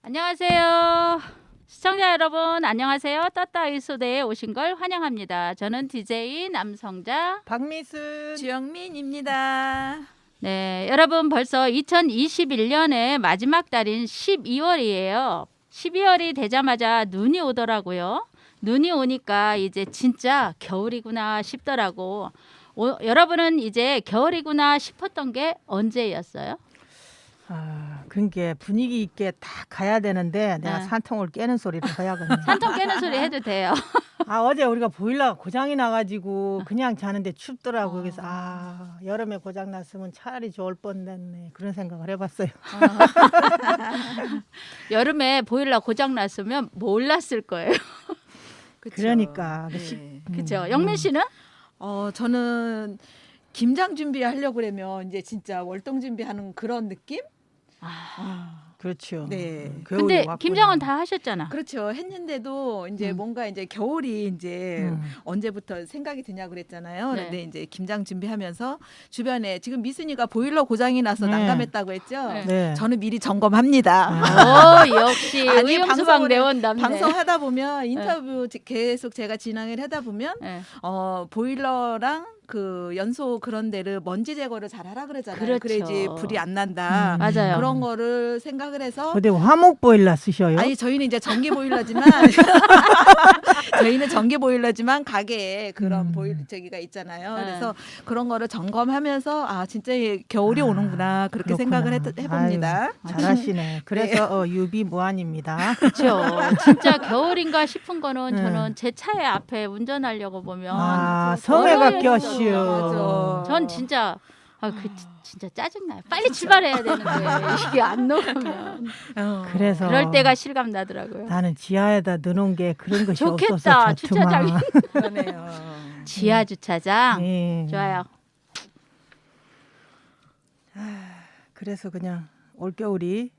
안녕하세요. 시청자 여러분 안녕하세요. 떴다이소대에 오신 걸 환영합니다. 저는 DJ 남성자 박미순 주영민입니다. 네, 여러분 벌써 2021년의 마지막 달인 12월이에요. 12월이 되자마자 눈이 오더라고요. 눈이 오니까 이제 진짜 겨울이구나 싶더라고. 여러분은 이제 겨울이구나 싶었던 게 언제였어요? 그러니까 분위기 있게 딱 가야 되는데 내가 네. 산통을 깨는 소리를 해야겠네. 산통 깨는 소리 해도 돼요. 어제 우리가 보일러가 고장이 나가지고 그냥 자는데 춥더라고. 그래서 여름에 고장 났으면 차라리 좋을 뻔했네 그런 생각을 해봤어요. 여름에 보일러 고장 났으면 몰랐을 거예요. 그쵸? 그러니까 네. 그렇죠. 영민 씨는? 저는 김장 준비하려고 그러면 이제 진짜 월동 준비하는 그런 느낌? 그렇죠. 네. 겨울이 근데 왔구나. 김장은 다 하셨잖아. 그렇죠. 했는데도 이제 뭔가 이제 겨울이 이제 언제부터 생각이 드냐고 그랬잖아요. 네. 근데 이제 김장 준비하면서 주변에 지금 미순이가 보일러 고장이 나서 네. 난감했다고 했죠. 네. 네. 저는 미리 점검합니다. 오, 역시 아니, 의용수방 방송을- 내원답네. 방송하다 보면 인터뷰 계속 제가 진행을 하다 보면 네. 보일러랑 그 연소 그런 데를 먼지 제거를 잘 하라 그러잖아요. 그렇죠. 그래야지 불이 안 난다. 맞아요. 그런 거를 생각을 해서 근데 화목 보일러 쓰셔요? 아니 저희는 이제 전기 보일러지만 저희는 전기 보일러지만 가게에 그런 저기가 있잖아요. 네. 그래서 그런 거를 점검하면서 진짜 겨울이 오는구나 그렇게 그렇구나. 생각을 해봅니다. 아유, 잘하시네. 그래서 유비무환입니다. 그렇죠. 진짜 겨울인가 싶은 거는 네. 저는 제 차에 앞에 운전하려고 보면 성애가 얼어있어. 꼈슈. 맞아. 전 진짜 진짜 짜증나요. 빨리 출발해야 되는데 이게 안 녹으면 그래서 그럴 때가 실감 나더라고요. 나는 지하에다 넣어놓은 게 그런 것이 좋겠다. 없어서 주차장이. 좋더만. 그러네요. 지하 주차장 네. 좋아요. 그래서 그냥 올겨울이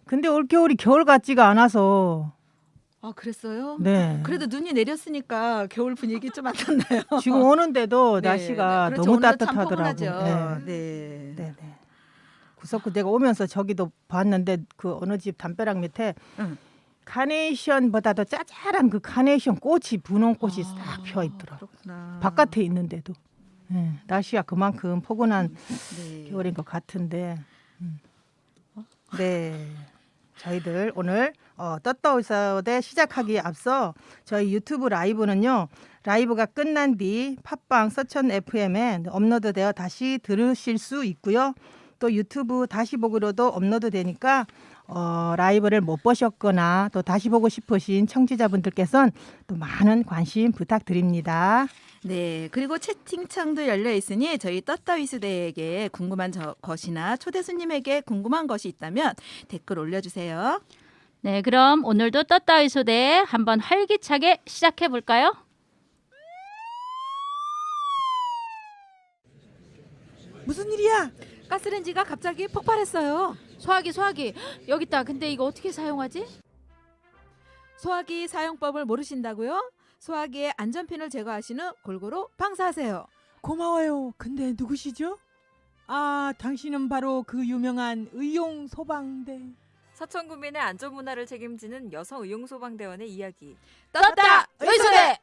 근데 올겨울이 겨울 같지가 않아서 그랬어요? 네. 그래도 눈이 내렸으니까 겨울 분위기 좀 안 났나요? 지금 오는데도 네, 날씨가 그렇죠. 너무 오늘도 참 따뜻하더라고요. 포근하죠. 네. 네. 네, 네. 구석구 내가 오면서 저기도 봤는데 그 어느 집 담벼락 밑에 응. 카네이션보다도 짜잘한 그 카네이션 꽃이 분홍 꽃이 싹 피어 있더라고. 그렇구나. 바깥에 있는데도 날씨가 그만큼 포근한 네. 겨울인 것 같은데. 네. 저희들 오늘 떴다오사대 시작하기에 앞서 저희 유튜브 라이브는요. 라이브가 끝난 뒤 팟빵 서천 FM에 업로드되어 다시 들으실 수 있고요. 또 유튜브 다시 보기로도 업로드 되니까 라이브를 못 보셨거나 또 다시 보고 싶으신 청취자분들께서는 또 많은 관심 부탁드립니다. 네, 그리고 채팅창도 열려 있으니 저희 떴다위수대에게 궁금한 것이나 초대 손님에게 궁금한 것이 있다면 댓글 올려주세요. 네, 그럼 오늘도 떴다이소대 한번 활기차게 시작해 볼까요? 무슨 일이야? 가스레인지가 갑자기 폭발했어요. 소화기 여기 있다. 근데 이거 어떻게 사용하지? 소화기 사용법을 모르신다고요? 소화기의 안전핀을 제거하신 후 골고루 방사하세요. 고마워요. 근데 누구시죠? 당신은 바로 그 유명한 의용 소방대. 서천구민의 안전문화를 책임지는 여성의용소방대원의 이야기. 떴다이소대.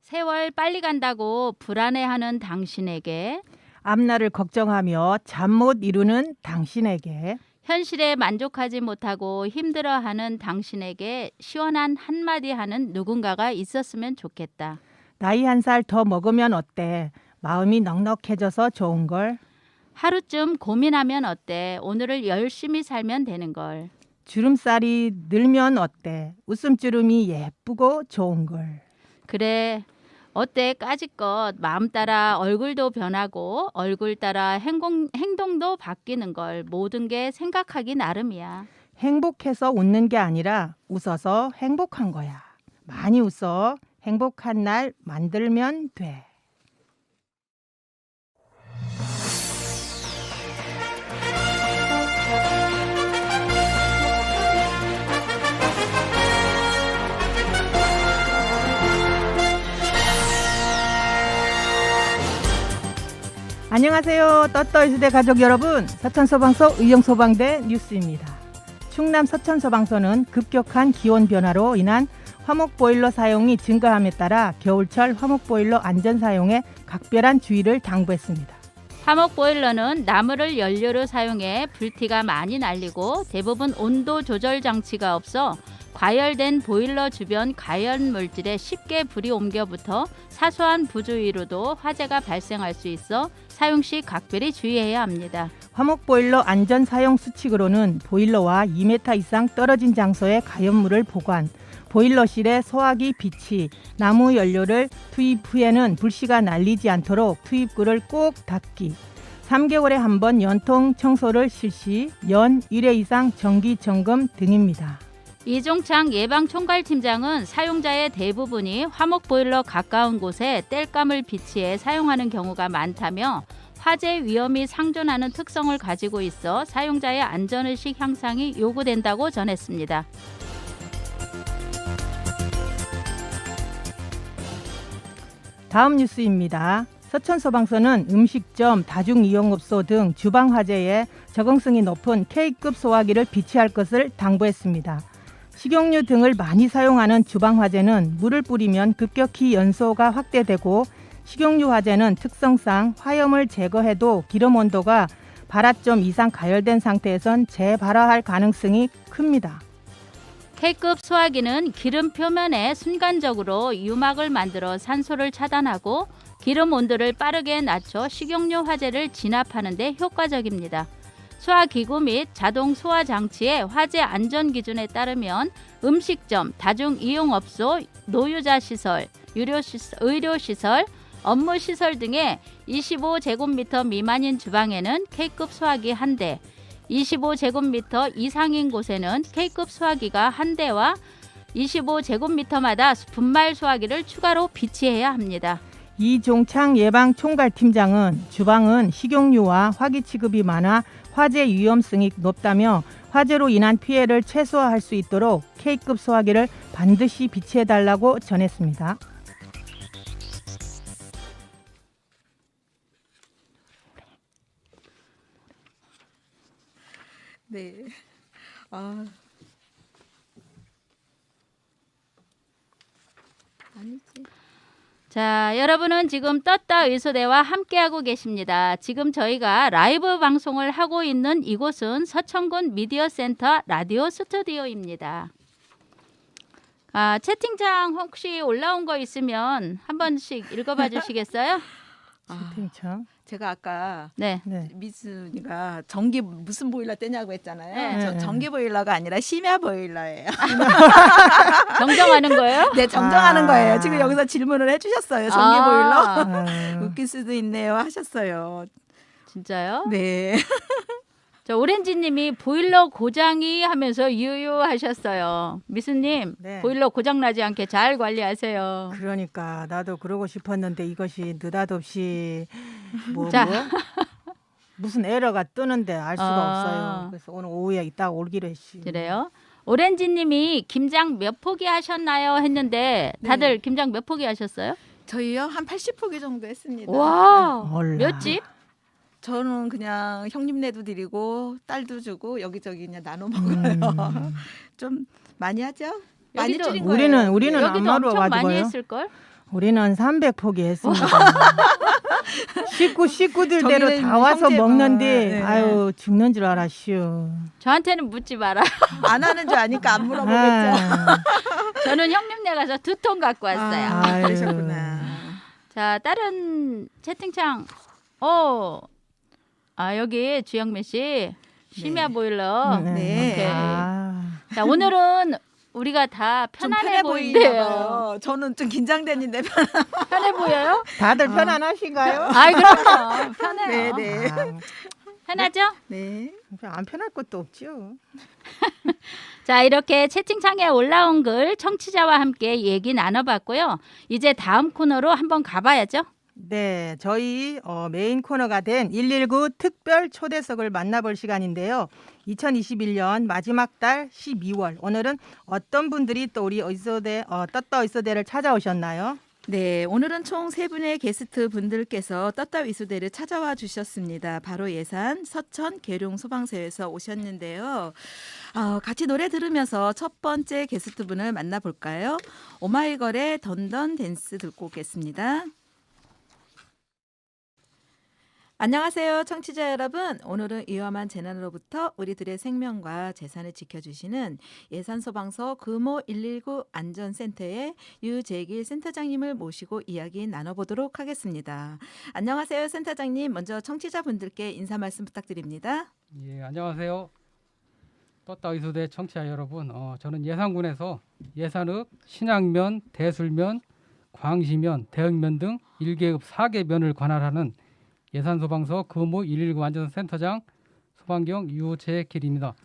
세월 빨리 간다고 불안해하는 당신에게, 앞날을 걱정하며 잠 못 이루는 당신에게, 현실에 만족하지 못하고 힘들어하는 당신에게 시원한 한마디 하는 누군가가 있었으면 좋겠다. 나이 한 살 더 먹으면 어때? 마음이 넉넉해져서 좋은 걸. 하루쯤 고민하면 어때? 오늘을 열심히 살면 되는 걸. 주름살이 늘면 어때? 웃음주름이 예쁘고 좋은 걸. 그래. 어때? 까짓것 마음 따라 얼굴도 변하고 얼굴 따라 행동도 바뀌는 걸. 모든 게 생각하기 나름이야. 행복해서 웃는 게 아니라 웃어서 행복한 거야. 많이 웃어. 행복한 날 만들면 돼. 안녕하세요. 떳떳이시대 가족 여러분. 서천소방서 의용소방대 뉴스입니다. 충남 서천소방서는 급격한 기온 변화로 인한 화목보일러 사용이 증가함에 따라 겨울철 화목보일러 안전 사용에 각별한 주의를 당부했습니다. 화목보일러는 나무를 연료로 사용해 불티가 많이 날리고 대부분 온도 조절 장치가 없어 과열된 보일러 주변 가연 물질에 쉽게 불이 옮겨붙어 사소한 부주의로도 화재가 발생할 수 있어 사용 시 각별히 주의해야 합니다. 화목보일러 안전 사용 수칙으로는 보일러와 2m 이상 떨어진 장소에 가연물을 보관, 보일러실에 소화기 비치, 나무 연료를 투입 후에는 불씨가 날리지 않도록 투입구를 꼭 닫기, 3개월에 한 번 연통 청소를 실시, 연 1회 이상 정기 점검 등입니다. 이종창 예방총괄팀장은 사용자의 대부분이 화목보일러 가까운 곳에 땔감을 비치해 사용하는 경우가 많다며 화재 위험이 상존하는 특성을 가지고 있어 사용자의 안전의식 향상이 요구된다고 전했습니다. 다음 뉴스입니다. 서천소방서는 음식점, 다중이용업소 등 주방 화재에 적응성이 높은 K급 소화기를 비치할 것을 당부했습니다. 식용유 등을 많이 사용하는 주방 화재는 물을 뿌리면 급격히 연소가 확대되고 식용유 화재는 특성상 화염을 제거해도 기름 온도가 발화점 이상 가열된 상태에선 재발화할 가능성이 큽니다. K급 소화기는 기름 표면에 순간적으로 유막을 만들어 산소를 차단하고 기름 온도를 빠르게 낮춰 식용유 화재를 진압하는 데 효과적입니다. 소화기구 및 자동 소화 장치의 화재 안전 기준에 따르면 음식점, 다중이용업소, 노유자 시설, 의료시설, 업무시설 등의 25제곱미터 미만인 주방에는 K급 소화기 1대, 25제곱미터 이상인 곳에는 K급 소화기가 1대와 25제곱미터마다 분말 소화기를 추가로 비치해야 합니다. 이종창 예방총괄팀장은 주방은 식용유와 화기 취급이 많아 화재 위험성이 높다며 화재로 인한 피해를 최소화할 수 있도록 K급 소화기를 반드시 비치해달라고 전했습니다. 네. 아. 자, 여러분은 지금 떴다 의소대와 함께하고 계십니다. 지금 저희가 라이브 방송을 하고 있는 이곳은 서천군 미디어센터 라디오 스튜디오입니다. 채팅창 혹시 올라온 거 있으면 한 번씩 읽어봐 주시겠어요? 채팅창. 제가 아까 네. 네. 미순이가 전기 무슨 보일러 떼냐고 했잖아요. 네. 저 전기 보일러가 아니라 심야 보일러예요. 정정하는 거예요? 네, 정정하는 아. 거예요. 지금 여기서 질문을 해주셨어요. 전기 보일러. 아유. 웃길 수도 있네요. 하셨어요. 진짜요? 네. 저 오렌지님이 보일러 고장이 하면서 유유하셨어요. 미수님, 네. 보일러 고장 나지 않게 잘 관리하세요. 그러니까 나도 그러고 싶었는데 이것이 느닷없이 자. 무슨 에러가 뜨는데 알 수가 아. 없어요. 그래서 오늘 오후에 이따 올기로 했지. 그래요? 오렌지님이 김장 몇 포기 하셨나요? 했는데 다들 김장 몇 포기 하셨어요? 저희요 한 80포기 정도 했습니다. 와, 얼라. 몇 집? 저는 그냥 형님네도 드리고 딸도 주고 여기저기 그냥 나눠 먹어요. 좀 많이 하죠? 많이 여기도- 줄인 거예요. 우리는 안 여기도 마루어 엄청 많이 가지고요. 했을 걸. 우리는 300포기 했습니다. 식구들대로 저기는 다 와서 형제- 먹는데 네. 아유 죽는 줄 알았슈. 저한테는 묻지 마라. 안 하는 줄 아니까 안 물어보겠죠. 아, 저는 형님네 가서 2통 갖고 왔어요. 아, 그러셨구나. 자, 다른 채팅창. 여기 주영민 씨 심야 보일러. 네. 오케이. 아, 자, 오늘은 우리가 다 좀 편안해 편해 보인대요. 보이나요? 저는 좀 긴장되는데 편해 보여요? 다들 편안하신가요? 아이 그럼요. 편해요. 네. 아, 편하죠? 네. 안 편할 것도 없죠. 자, 이렇게 채팅창에 올라온 글 청취자와 함께 얘기 나눠봤고요. 이제 다음 코너로 한번 가봐야죠. 네, 저희 메인 코너가 된 119 특별 초대석을 만나볼 시간인데요. 2021년 마지막 달 12월 오늘은 어떤 분들이 또 우리 떴다 의소대를 찾아오셨나요? 네, 오늘은 총 3분의 게스트 분들께서 떴다위수대를 찾아와 주셨습니다. 바로 예산 서천 계룡 소방서에서 오셨는데요. 같이 노래 들으면서 첫 번째 게스트 분을 만나볼까요? 오마이걸의 던던 댄스 듣고 오겠습니다. 안녕하세요, 청취자 여러분. 오늘은 위험한 재난으로부터 우리들의 생명과 재산을 지켜주시는 예산소방서 금호 119 안전센터의 유재길 센터장님을 모시고 이야기 나눠보도록 하겠습니다. 안녕하세요, 센터장님. 먼저 청취자분들께 인사 말씀 부탁드립니다. 예, 안녕하세요. 떴다위수대 청취자 여러분, 저는 예산군에서 예산읍, 신양면, 대술면, 광시면, 대흥면 등 1계급 4개 면을 관할하는 예산소방서 금호 119 안전센터장 소방경 유재길입니다.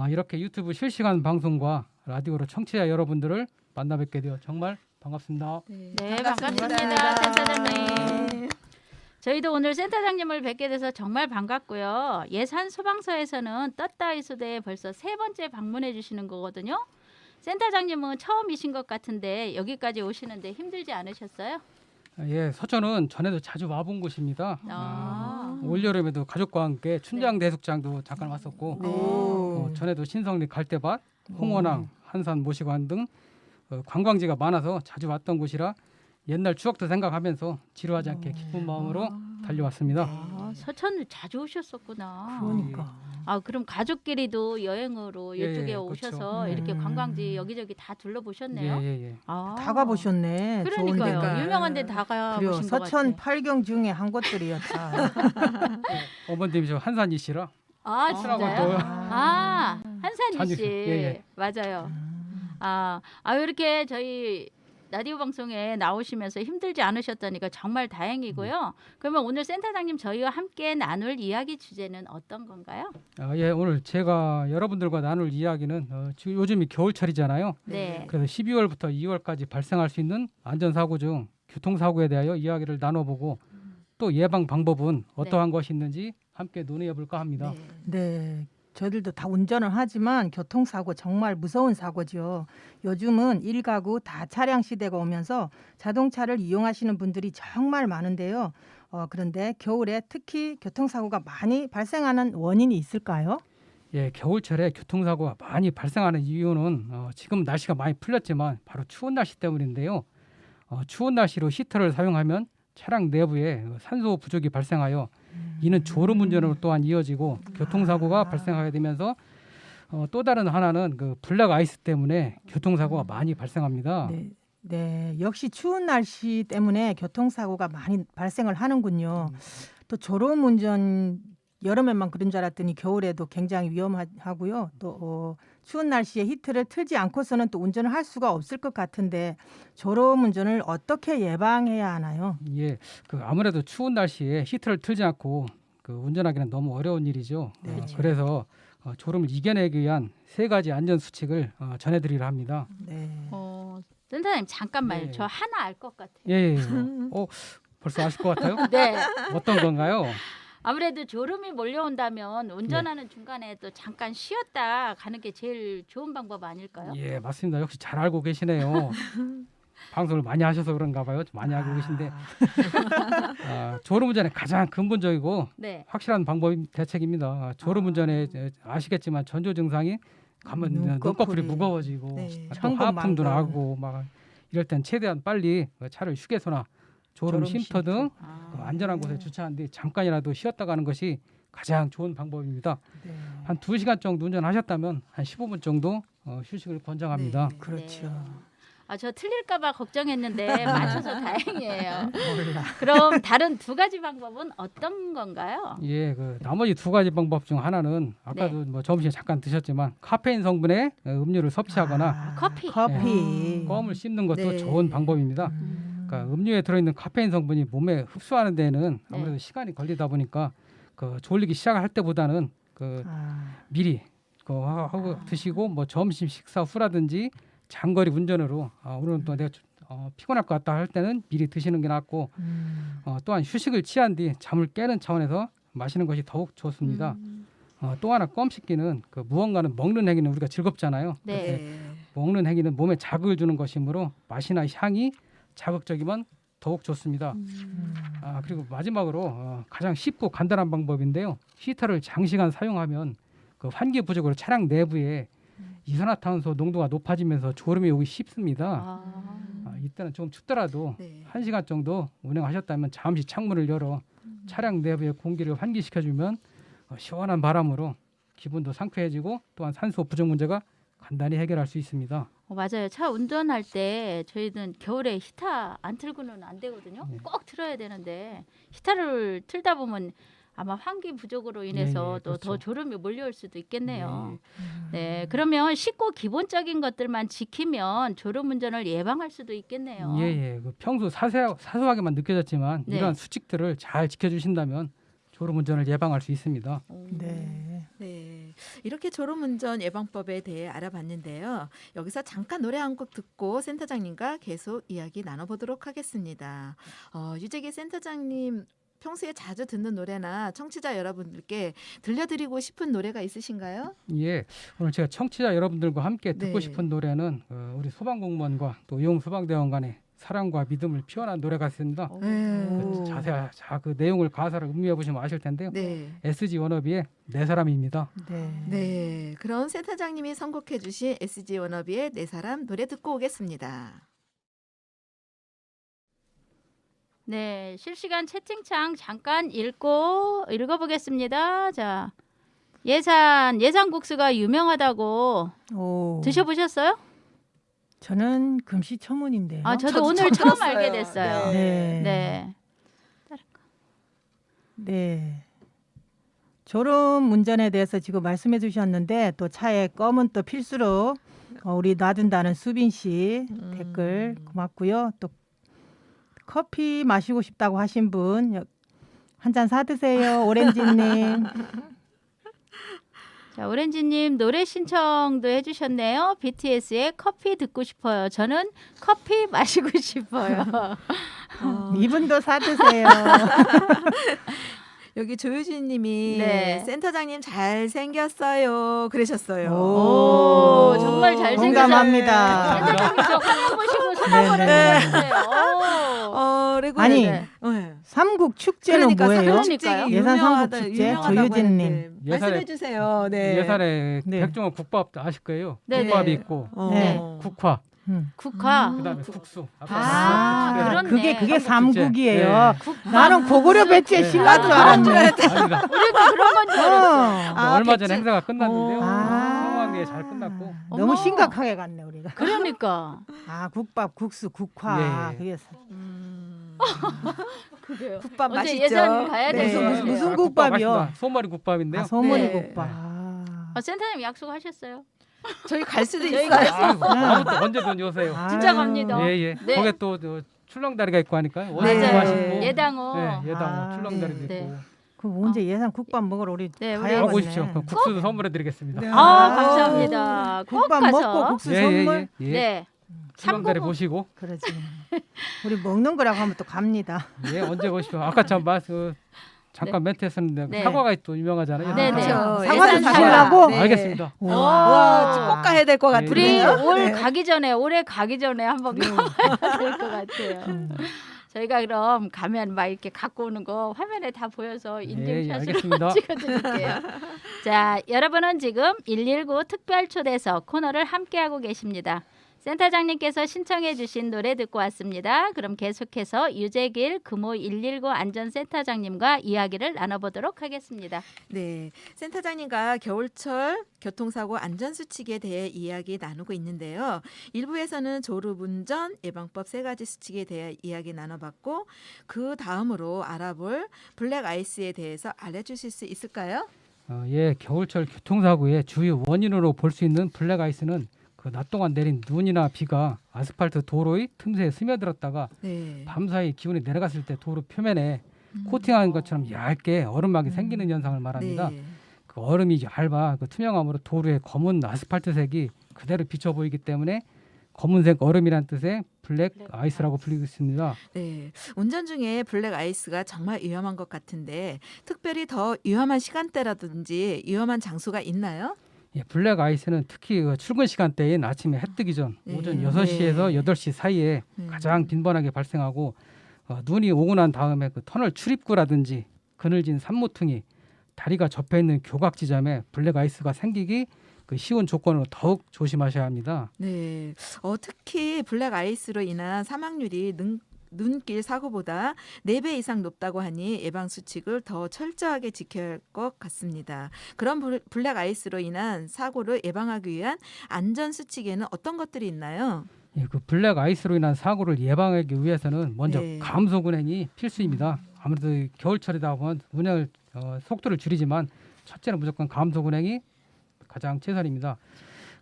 이렇게 유튜브 실시간 방송과 라디오로 청취자 여러분들을 만나 뵙게 되어 정말 반갑습니다. 네, 반갑습니다. 센터장님. 저희도 오늘 센터장님을 뵙게 돼서 정말 반갑고요. 예산 소방서에서는 떴다위수대에 벌써 3번째 방문해 주시는 거거든요. 센터장님은 처음이신 것 같은데 여기까지 오시는데 힘들지 않으셨어요? 예, 서천은 전에도 자주 와본 곳입니다. 올여름에도 가족과 함께 춘장 대숙장도 잠깐 왔었고 전에도 신성리 갈대밭, 홍원항, 한산 모시관 등 관광지가 많아서 자주 왔던 곳이라 옛날 추억도 생각하면서 지루하지 않게 기쁜 마음으로 달려왔습니다. 서천을 자주 오셨었구나. 그러니까. 그럼 가족끼리도 여행으로 예, 이쪽에 그렇죠. 오셔서 이렇게 관광지 여기저기 다 둘러보셨네요. 예. 다 가보셨네. 그러니까요. 좋은데. 유명한 데 다 그래요. 가보신 것 서천 같아요. 8경 중에 한 곳들이요. 다. 어머님이 저 한산이시라 진짜요? 또 한산이 자주- 씨. 예. 맞아요. 이렇게 저희 라디오 방송에 나오시면서 힘들지 않으셨다니까 정말 다행이고요. 그러면 오늘 센터장님 저희와 함께 나눌 이야기 주제는 어떤 건가요? 예, 오늘 제가 여러분들과 나눌 이야기는 지금 요즘이 겨울철이잖아요. 네. 그래서 12월부터 2월까지 발생할 수 있는 안전사고 중 교통사고에 대하여 이야기를 나눠보고 또 예방 방법은 어떠한 것이 있는지 함께 논의해볼까 합니다. 네. 저희들도 다 운전을 하지만 교통사고 정말 무서운 사고죠. 요즘은 일가구 다 차량 시대가 오면서 자동차를 이용하시는 분들이 정말 많은데요. 그런데 겨울에 특히 교통사고가 많이 발생하는 원인이 있을까요? 예, 겨울철에 교통사고가 많이 발생하는 이유는 지금 날씨가 많이 풀렸지만 바로 추운 날씨 때문인데요. 추운 날씨로 히터를 사용하면 차량 내부에 산소 부족이 발생하여 이는 졸음 운전으로 또한 이어지고 교통사고가 발생하게 되면서 또 다른 하나는 그 블랙 아이스 때문에 교통사고가 많이 발생합니다. 네, 역시 추운 날씨 때문에 교통사고가 많이 발생을 하는군요. 또 졸음 운전 여름에만 그런 줄 알았더니 겨울에도 굉장히 위험하고요. 또 추운 날씨에 히트를 틀지 않고서는 또 운전을 할 수가 없을 것 같은데 졸음 운전을 어떻게 예방해야 하나요? 예, 그 아무래도 추운 날씨에 히트를 틀지 않고 그 운전하기는 너무 어려운 일이죠. 네, 그렇죠. 그래서 졸음을 이겨내기 위한 3가지 안전 수칙을 전해드리려 합니다. 네. 센터장님 잠깐만요. 네. 저 하나 알 것 같아요. 예. 벌써 아실 것 같아요? 네. 어떤 건가요? 아무래도 졸음이 몰려온다면 운전하는 중간에 또 잠깐 쉬었다 가는 게 제일 좋은 방법 아닐까요? 예, 맞습니다. 역시 잘 알고 계시네요. 방송을 많이 하셔서 그런가 봐요. 많이 알고 계신데 졸음 운전의 가장 근본적이고 네. 확실한 방법이 대책입니다. 졸음 운전에 아시겠지만 전조 증상이 가면 눈꺼풀이 무거워지고 네. 또 천근만근. 하품도 나고 막 이럴 땐 최대한 빨리 차를 휴게소나 졸음 쉼터 등 안전한 곳에 주차한 뒤 잠깐이라도 쉬었다 가는 것이 가장 좋은 방법입니다. 네. 한 2시간 정도 운전하셨다면 한 15분 정도 휴식을 권장합니다. 네. 그렇죠. 저 틀릴까봐 걱정했는데 맞춰서 다행이에요. 몰라. 그럼 다른 2가지 방법은 어떤 건가요? 예, 그 나머지 2가지 방법 중 하나는 아까도 뭐 점심에 잠깐 드셨지만 카페인 성분의 음료를 섭취하거나 커피. 커피. 껌을 씹는 것도 네. 좋은 방법입니다. 그러니까 음료에 들어있는 카페인 성분이 몸에 흡수하는 데는 아무래도 네. 시간이 걸리다 보니까 그 졸리기 시작할 때보다는 그 미리 하고 드시고 뭐 점심 식사 후라든지 장거리 운전으로 오늘은 또 내가 피곤할 것 같다 할 때는 미리 드시는 게 낫고 또한 휴식을 취한 뒤 잠을 깨는 차원에서 마시는 것이 더욱 좋습니다. 또 하나 껌 씹기는 그 무언가는 먹는 행위는 우리가 즐겁잖아요. 네. 먹는 행위는 몸에 자극을 주는 것이므로 맛이나 향이 자극적이면 더욱 좋습니다. 그리고 마지막으로 가장 쉽고 간단한 방법인데요. 히터를 장시간 사용하면 그 환기 부족으로 차량 내부에 이산화탄소 농도가 높아지면서 졸음이 오기 쉽습니다. 이때는 좀 춥더라도 네. 1시간 정도 운행하셨다면 잠시 창문을 열어 차량 내부의 공기를 환기시켜주면 시원한 바람으로 기분도 상쾌해지고 또한 산소 부족 문제가 간단히 해결할 수 있습니다. 맞아요. 차 운전할 때 저희는 겨울에 히터 안 틀고는 안 되거든요. 네. 꼭 틀어야 되는데 히터를 틀다 보면 아마 환기 부족으로 인해서 예, 또 더 그렇죠. 졸음이 몰려올 수도 있겠네요. 예, 네, 그러면 쉽고 기본적인 것들만 지키면 졸음 운전을 예방할 수도 있겠네요. 예. 그 평소 사소하게만 느껴졌지만 네. 이러한 수칙들을 잘 지켜주신다면 졸음 운전을 예방할 수 있습니다. 네. 네, 이렇게 졸음운전 예방법에 대해 알아봤는데요. 여기서 잠깐 노래 한 곡 듣고 센터장님과 계속 이야기 나눠보도록 하겠습니다. 유재기 센터장님 평소에 자주 듣는 노래나 청취자 여러분들께 들려드리고 싶은 노래가 있으신가요? 예, 오늘 제가 청취자 여러분들과 함께 듣고 네. 싶은 노래는 우리 소방공무원과 또 의용 소방대원 간의 사랑과 믿음을 표현한 노래가 있습니다. 그 그 내용을 가사를 음미해 보시면 아실 텐데요. 네. SG 워너비의 내 사람입니다. 네. 네, 그럼 센터장님이 선곡해주신 SG 워너비의 내 사람 노래 듣고 오겠습니다. 네, 실시간 채팅창 잠깐 읽어보겠습니다. 자, 예산국수가 유명하다고 오. 드셔보셨어요? 저는 금시초문인데요. 저도 오늘 처음 알게 됐어요. 네. 네. 네. 졸음 운전에 대해서 지금 말씀해 주셨는데 또 차에 껌은 또 필수로 우리 놔둔다는 수빈 씨 댓글 고맙고요. 또 커피 마시고 싶다고 하신 분 한 잔 사드세요. 오렌지님. 자, 오렌지님 노래 신청도 해주셨네요. BTS의 커피 듣고 싶어요. 저는 커피 마시고 싶어요. 이분도 사드세요. 여기 조유진님이 네. 센터장님 잘 생겼어요 그러셨어요. 오, 정말 잘생겼어요. 공감합니다. 센터장님 저 화면 보시고 손 한번 네. 해주세요. 그리고 아니, 네. 삼국 축제는 뭐예요? 그러니까요. 예산 삼국 축제 조유진님. 말씀해 주세요. 네. 예산에 네. 백종원 국밥 아실 거예요. 네, 국밥이 네. 있고 네. 국화, 국화. 그다음에 국수. 그렇네. 그게 삼국이에요. 네. 나는 고구려 배지에 신라인 줄 알았네. 아닙니다. 우리도 그런 건 줄 알았어. 뭐 얼마 전에 백제- 행사가 끝났는데요. 아. 성황리에 잘 끝났고. 너무 어머. 심각하게 갔네 우리가. 그러니까. 국밥, 국수, 국화. 예. 그게 그게요. 국밥 언제 맛있죠. 예산 가야 네. 되는데. 무슨 국밥 국밥이요? 맛있다. 소머리 국밥인데요. 소머리 네. 국밥. 센터님 약속하셨어요? 저희 갈 수도 저희 있어요. 아무튼 언제든 오세요. 진짜 아유. 갑니다. 예. 네. 거기에 또 출렁다리가 있고 하니까요. 네. 원래도 맛있고. 예당어. 네, 예당어, 아, 출렁다리도 네. 있고. 그럼 언제 예산 국밥 먹으러 우리 네, 우리 가야겠네. 오십시오. 그럼 국수도 선물해 드리겠습니다. 네. 감사합니다. 꼭 국밥 가서. 먹고 국수 선물. 예. 네. 출렁다리 삼국- 보시고 그러지. 우리 먹는 거라고 하면 또 갑니다. 예, 언제 오십시오. 아까 참 잠깐 멘트 했었는데 네. 사과가 또 유명하잖아요. 네, 네. 그렇죠. 사과도 예산 사시려고? 네. 알겠습니다. 와, 꼭 가야 될 것 우리 같은데요. 올 네. 가기 전에 올해 가기 전에 한번 가야 될 것 같아요. 저희가 그럼 가면 막 이렇게 갖고 오는 거 화면에 다 보여서 인증샷으로 알겠습니다. 찍어드릴게요. 자, 여러분은 지금 119 특별 초대석 코너를 함께하고 계십니다. 센터장님께서 신청해 주신 노래 듣고 왔습니다. 그럼 계속해서 유재길 금호 119 안전센터장님과 이야기를 나눠보도록 하겠습니다. 네, 센터장님과 겨울철 교통사고 안전수칙에 대해 이야기 나누고 있는데요. 1부에서는 졸음운전 예방법 3가지 수칙에 대해 이야기 나눠봤고 그 다음으로 알아볼 블랙아이스에 대해서 알려주실 수 있을까요? 예, 겨울철 교통사고의 주요 원인으로 볼 수 있는 블랙아이스는 그 낮 동안 내린 눈이나 비가 아스팔트 도로의 틈새에 스며들었다가 네. 밤사이 기온이 내려갔을 때 도로 표면에 코팅한 것처럼 얇게 얼음막이 생기는 현상을 말합니다. 네. 그 얼음이 얇아 그 투명함으로 도로의 검은 아스팔트색이 그대로 비쳐 보이기 때문에 검은색 얼음이란 뜻의 블랙 아이스라고 불리고 있습니다. 네, 운전 중에 블랙 아이스가 정말 위험한 것 같은데 특별히 더 위험한 시간대라든지 위험한 장소가 있나요? 예, 블랙 아이스는 특히 그 출근 시간대인 아침에 해 뜨기 전 네. 오전 6시에서 네. 8시 사이에 가장 빈번하게 발생하고 눈이 오고 난 다음에 그 터널 출입구라든지 그늘진 산모퉁이, 다리가 접해 있는 교각 지점에 블랙 아이스가 생기기 그 쉬운 조건으로 더욱 조심하셔야 합니다. 네. 특히 블랙 아이스로 인한 사망률이 눈길 사고보다 4배 이상 높다고 하니 예방 수칙을 더 철저하게 지켜야 할 것 같습니다. 그런 블랙 아이스로 인한 사고를 예방하기 위한 안전 수칙에는 어떤 것들이 있나요? 예, 그 블랙 아이스로 인한 사고를 예방하기 위해서는 먼저 네. 감속 운행이 필수입니다. 아무래도 이 겨울철이다 보면 운행을 속도를 줄이지만 첫째는 무조건 감속 운행이 가장 최선입니다.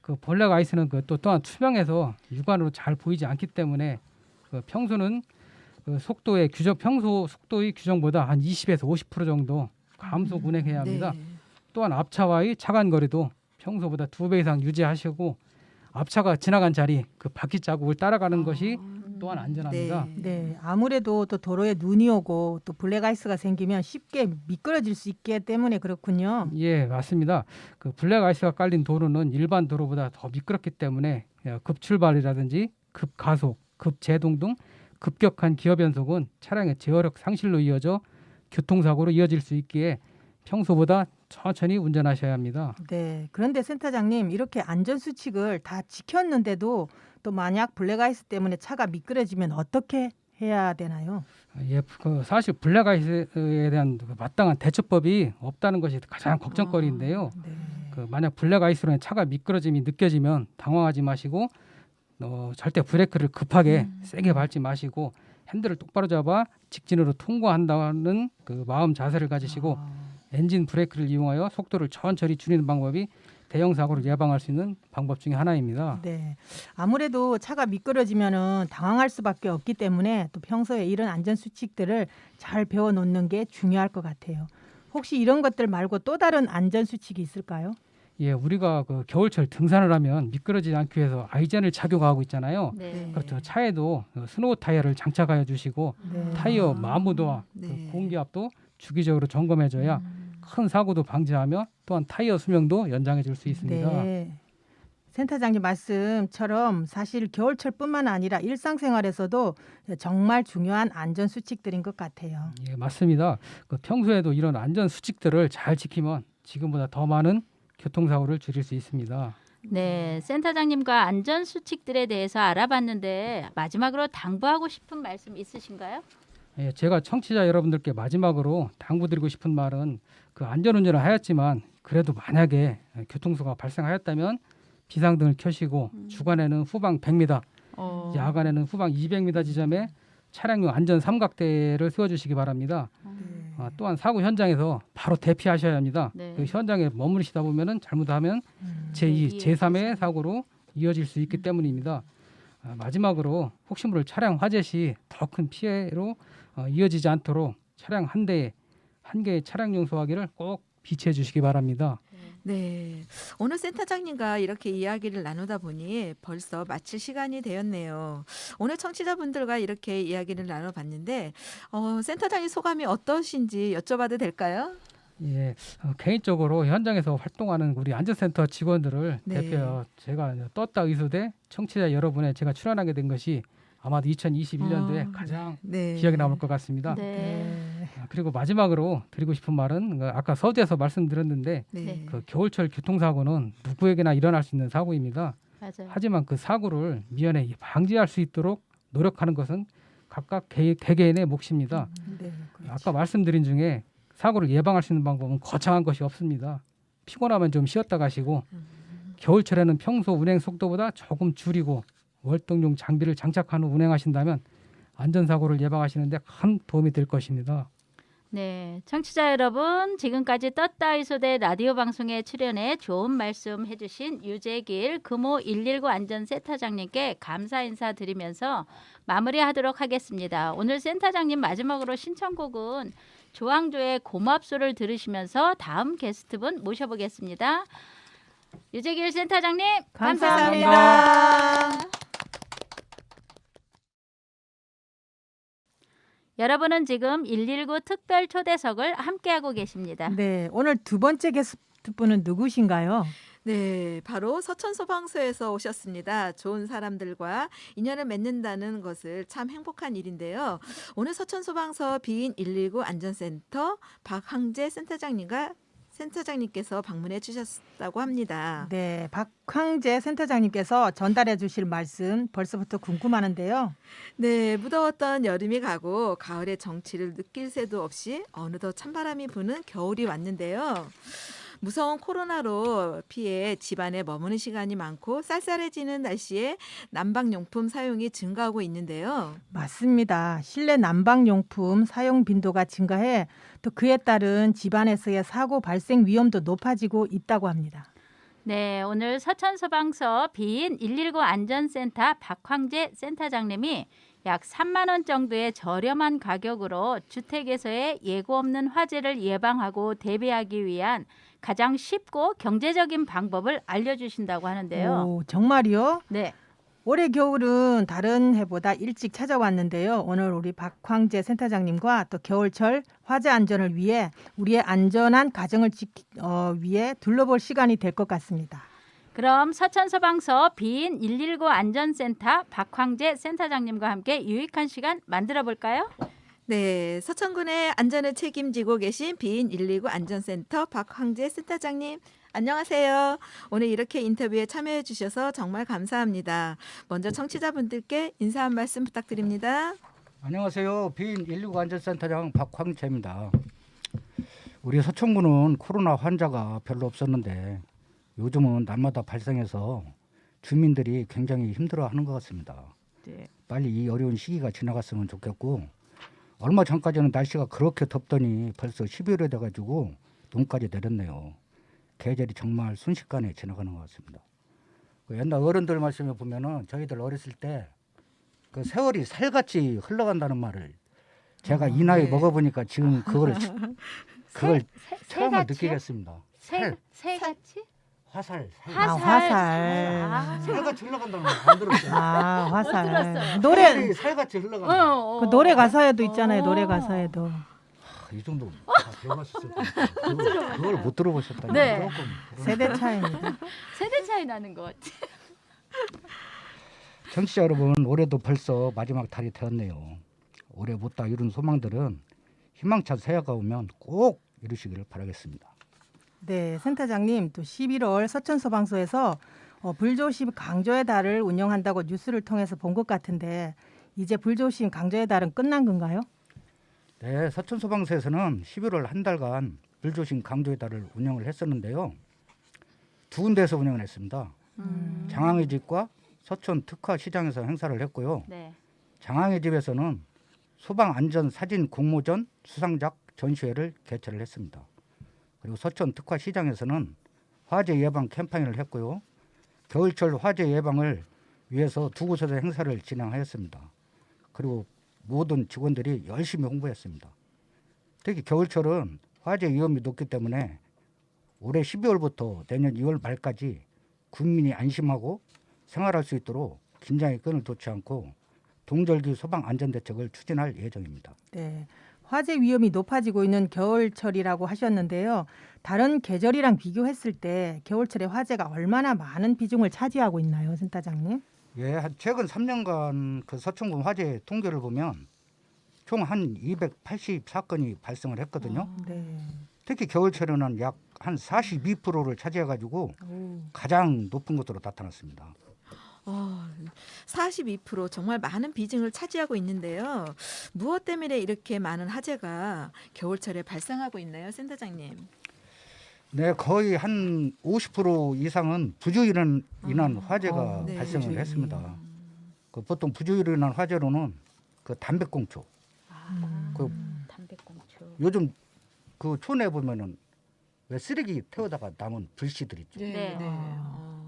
그 블랙 아이스는 그 또한 투명해서 육안으로 잘 보이지 않기 때문에 그 평소는 그 평소 속도의 규정보다 한 20에서 50% 정도 감속 운행해야 합니다. 네. 또한 앞차와의 차간 거리도 평소보다 2배 이상 유지하시고 앞차가 지나간 자리 그 바퀴 자국을 따라가는 것이 또한 안전합니다. 네, 아무래도 또 도로에 눈이 오고 또 블랙 아이스가 생기면 쉽게 미끄러질 수 있기 때문에 그렇군요. 예, 맞습니다. 그 블랙 아이스가 깔린 도로는 일반 도로보다 더 미끄럽기 때문에 급출발이라든지 급가속, 급제동 등 급격한 기어 변속은 차량의 제어력 상실로 이어져 교통사고로 이어질 수 있기에 평소보다 천천히 운전하셔야 합니다. 네, 그런데 센터장님 이렇게 안전 수칙을 다 지켰는데도 또 만약 블랙 아이스 때문에 차가 미끄러지면 어떻게 해야 되나요? 예, 그 사실 블랙 아이스에 대한 그 마땅한 대처법이 없다는 것이 가장 걱정거리인데요. 네. 그 만약 블랙 아이스로 차가 미끄러짐이 느껴지면 당황하지 마시고 절대 브레이크를 급하게 세게 밟지 마시고 핸들을 똑바로 잡아 직진으로 통과한다는 그 마음 자세를 가지시고 엔진 브레이크를 이용하여 속도를 천천히 줄이는 방법이 대형 사고를 예방할 수 있는 방법 중에 하나입니다. 네, 아무래도 차가 미끄러지면은 당황할 수밖에 없기 때문에 또 평소에 이런 안전 수칙들을 잘 배워 놓는 게 중요할 것 같아요. 혹시 이런 것들 말고 또 다른 안전 수칙이 있을까요? 예, 우리가 그 겨울철 등산을 하면 미끄러지지 않기 위해서 아이젠을 착용하고 있잖아요. 네. 그렇죠. 차에도 스노우 타이어를 장착하여 주시고 네. 타이어 마모도와 네. 그 공기압도 주기적으로 점검해줘야 큰 사고도 방지하며 또한 타이어 수명도 연장해 줄 수 있습니다. 네. 센터장님 말씀처럼 사실 겨울철뿐만 아니라 일상생활에서도 정말 중요한 안전 수칙들인 것 같아요. 예, 맞습니다. 그 평소에도 이런 안전 수칙들을 잘 지키면 지금보다 더 많은 교통사고를 줄일 수 있습니다. 네, 센터장님과 안전 수칙들에 대해서 알아봤는데 마지막으로 당부하고 싶은 말씀 있으신가요? 예, 제가 청취자 여러분들께 마지막으로 당부드리고 싶은 말은 그 안전운전을 하였지만 그래도 만약에 교통사고가 발생하였다면 비상등을 켜시고 주간에는 후방 100m, 야간에는 후방 200m 지점에 차량용 안전 삼각대를 세워주시기 바랍니다. 또한 사고 현장에서 바로 대피하셔야 합니다. 네. 그 현장에 머무르시다 보면은 잘못하면 제2, 제3의 사고로 이어질 수 있기 때문입니다. 마지막으로 혹시 모를 차량 화재 시 더 큰 피해로 이어지지 않도록 차량 한 개의 차량용 소화기를 꼭 비치해 주시기 바랍니다. 네. 오늘 센터장님과 이렇게 이야기를 나누다 보니 벌써 마칠 시간이 되었네요. 오늘 청취자분들과 이렇게 이야기를 나눠봤는데 센터장님 소감이 어떠신지 여쭤봐도 될까요? 예, 개인적으로 현장에서 활동하는 우리 안전센터 직원들을 네. 대표하여 제가 떴다 의소대 청취자 여러분의 제가 출연하게 된 것이 아마도 2021년도에 가장 네. 기억에 남을 것 같습니다. 네. 그리고 마지막으로 드리고 싶은 말은 아까 서두에서 말씀드렸는데 네. 그 겨울철 교통사고는 누구에게나 일어날 수 있는 사고입니다. 맞아요. 하지만 그 사고를 미연에 방지할 수 있도록 노력하는 것은 각각 개개인의 몫입니다. 네, 그렇죠. 아까 말씀드린 중에 사고를 예방할 수 있는 방법은 거창한 것이 없습니다. 피곤하면 좀 쉬었다 가시고 겨울철에는 평소 운행 속도보다 조금 줄이고 월등용 장비를 장착한 후 운행하신다면 안전사고를 예방하시는 데 큰 도움이 될 것입니다. 네, 청취자 여러분, 지금까지 떴다 의소대 라디오 방송에 출연해 좋은 말씀 해주신 유재길 금호 119 안전센터장님께 감사 인사 드리면서 마무리하도록 하겠습니다. 오늘 센터장님 마지막으로 신청곡은 조항조의 고맙소를 들으시면서 다음 게스트분 모셔보겠습니다. 유재길 센터장님 감사합니다. 여러분은 지금 119 특별 초대석을 함께하고 계십니다. 네, 오늘 두 번째 게스트분은 누구신가요? 네, 바로 서천소방서에서 오셨습니다. 좋은 사람들과 인연을 맺는다는 것을 참 행복한 일인데요. 오늘 서천소방서 비인 119 안전센터 박항재 센터장님께서 방문해 주셨다고 합니다. 네, 박황재 센터장님께서 전달해 주실 말씀 벌써부터 궁금하는데요. 네, 무더웠던 여름이 가고 가을의 정취를 느낄 새도 없이 어느덧 찬바람이 부는 겨울이 왔는데요. 무서운 코로나로 피해 집안에 머무는 시간이 많고 쌀쌀해지는 날씨에 난방용품 사용이 증가하고 있는데요. 맞습니다. 실내 난방용품 사용 빈도가 증가해 또 그에 따른 집안에서의 사고 발생 위험도 높아지고 있다고 합니다. 네, 오늘 서천소방서 비인 119 안전센터 박황재 센터장님이 약 3만 원 정도의 저렴한 가격으로 주택에서의 예고 없는 화재를 예방하고 대비하기 위한 가장 쉽고 경제적인 방법을 알려주신다고 하는데요. 오, 정말이요? 네, 올해 겨울은 다른 해보다 일찍 찾아왔는데요. 오늘 우리 박황재 센터장님과 또 겨울철 화재 안전을 위해 우리의 안전한 가정을 위해 둘러볼 시간이 될 것 같습니다. 그럼 서천소방서 비인 119 안전센터 박황재 센터장님과 함께 유익한 시간 만들어 볼까요? 네, 서천군의 안전을 책임지고 계신 비인 119 안전센터 박황재 센터장님 안녕하세요. 오늘 이렇게 인터뷰에 참여해 주셔서 정말 감사합니다. 먼저 청취자분들께 인사 한 말씀 부탁드립니다. 안녕하세요. 비인 119 안전센터장 박황재입니다. 우리 서천군은 코로나 환자가 별로 없었는데 요즘은 날마다 발생해서 주민들이 굉장히 힘들어하는 것 같습니다. 네. 빨리 이 어려운 시기가 지나갔으면 좋겠고 얼마 전까지는 날씨가 그렇게 덥더니 벌써 12월이 돼가지고 눈까지 내렸네요. 계절이 정말 순식간에 지나가는 것 같습니다. 그 옛날 어른들 말씀에 보면은 저희들 어렸을 때 그 세월이 살같이 흘러간다는 말을 제가 이 나이 네. 먹어보니까 지금 그걸 처음으로 새같이요? 느끼겠습니다. 새같이? 화살. 화살. 살같이 흘러간다는 말 안 들었어요. 아, 못 화살. 들었어요. 노래 살같이 흘러간다. 그 노래 가사에도 있잖아요. 노래 가사에도. 이 정도 다 배워봤었을 텐데 그걸 못 들어보셨다니. 네. 조금 세대 차이입니다. 세대 차이 나는 것 같아. 청취자 여러분, 올해도 벌써 마지막 달이 되었네요. 올해 못다 이룬 소망들은 희망찬 새해가 오면 꼭 이루시기를 바라겠습니다. 네, 센터장님 또 11월 서천소방서에서 불조심 강조의 달을 운영한다고 뉴스를 통해서 본 것 같은데 이제 불조심 강조의 달은 끝난 건가요? 네, 서천소방서에서는 11월 한 달간 불조심 강조의 달을 운영을 했었는데요. 두 군데에서 운영을 했습니다. 장항의 집과 서천 특화 시장에서 행사를 했고요. 네. 장항의 집에서는 소방 안전 사진 공모전 수상작 전시회를 개최를 했습니다. 그리고 서천 특화 시장에서는 화재 예방 캠페인을 했고요. 겨울철 화재 예방을 위해서 두 곳에서 행사를 진행하였습니다. 그리고 모든 직원들이 열심히 홍보했습니다. 특히 겨울철은 화재 위험이 높기 때문에 올해 12월부터 내년 2월 말까지 국민이 안심하고 생활할 수 있도록 긴장의 끈을 놓지 않고 동절기 소방 안전 대책을 추진할 예정입니다. 네. 화재 위험이 높아지고 있는 겨울철이라고 하셨는데요. 다른 계절이랑 비교했을 때 겨울철에 화재가 얼마나 많은 비중을 차지하고 있나요, 센터장님? 예, 최근 3년간 그 서천군 화재 통계를 보면 총 한 280사건이 발생을 했거든요. 네. 특히 겨울철에는 약 한 42%를 차지해가지고 가장 높은 것으로 나타났습니다. 42% 정말 많은 비중을 차지하고 있는데요. 무엇 때문에 이렇게 많은 화재가 겨울철에 발생하고 있나요, 센터장님? 네, 거의 한 50% 이상은 부주의로 인한 화재가 네. 발생을 부주의. 했습니다. 그 보통 부주의로 인한 화재로는 그 담배꽁초, 그 담배꽁초. 요즘 그 촌에 보면은 왜 쓰레기 태우다가 남은 불씨들 있죠. 네.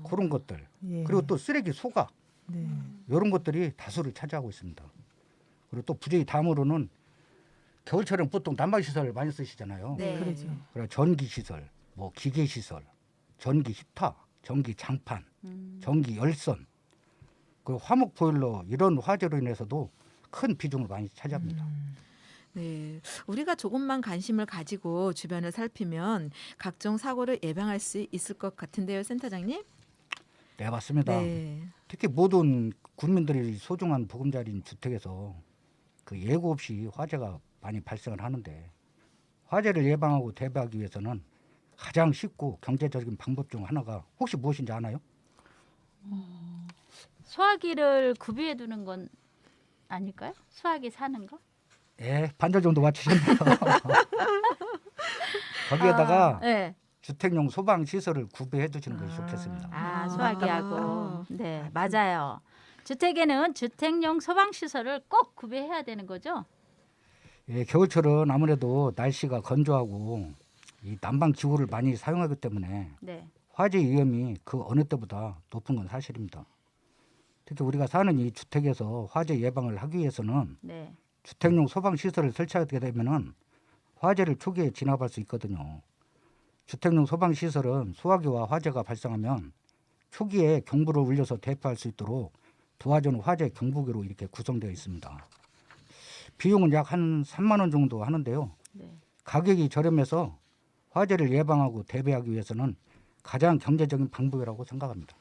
그런 것들. 예. 그리고 또 쓰레기 소각 네. 이런 것들이 다수를 차지하고 있습니다. 그리고 또 부주의 다음으로는 겨울철에는 보통 난방시설 많이 쓰시잖아요. 네. 그러죠. 그래 전기시설, 뭐 기계시설, 전기 히터, 전기 장판, 전기 열선, 그 화목 보일러 이런 화재로 인해서도 큰 비중을 많이 차지합니다. 네, 우리가 조금만 관심을 가지고 주변을 살피면 각종 사고를 예방할 수 있을 것 같은데요, 센터장님? 네, 맞습니다. 네. 특히 모든 국민들이 소중한 보금자리인 주택에서 그 예고 없이 화재가 많이 발생을 하는데 화재를 예방하고 대비하기 위해서는 가장 쉽고 경제적인 방법 중 하나가 혹시 무엇인지 아나요? 소화기를 구비해 두는 건 아닐까요? 소화기 사는 거? 예, 반절 정도 맞추셨네요. 거기에다가 네. 주택용 소방 시설을 구비해 두시는 것이 좋겠습니다. 아, 아, 소화기하고. 맞다. 네, 맞아요. 주택에는 주택용 소방 시설을 꼭 구비해야 되는 거죠? 예, 겨울철은 아무래도 날씨가 건조하고 이 난방 기구를 많이 사용하기 때문에 네. 화재 위험이 그 어느 때보다 높은 건 사실입니다. 특히 우리가 사는 이 주택에서 화재 예방을 하기 위해서는 네. 주택용 소방 시설을 설치하게 되면은 화재를 초기에 진압할 수 있거든요. 주택용 소방 시설은 소화기와 화재가 발생하면 초기에 경보를 울려서 대피할 수 있도록 도와주는 화재 경보기로 이렇게 구성되어 있습니다. 비용은 약 한 3만 원 정도 하는데요. 네. 가격이 저렴해서 화재를 예방하고 대비하기 위해서는 가장 경제적인 방법이라고 생각합니다.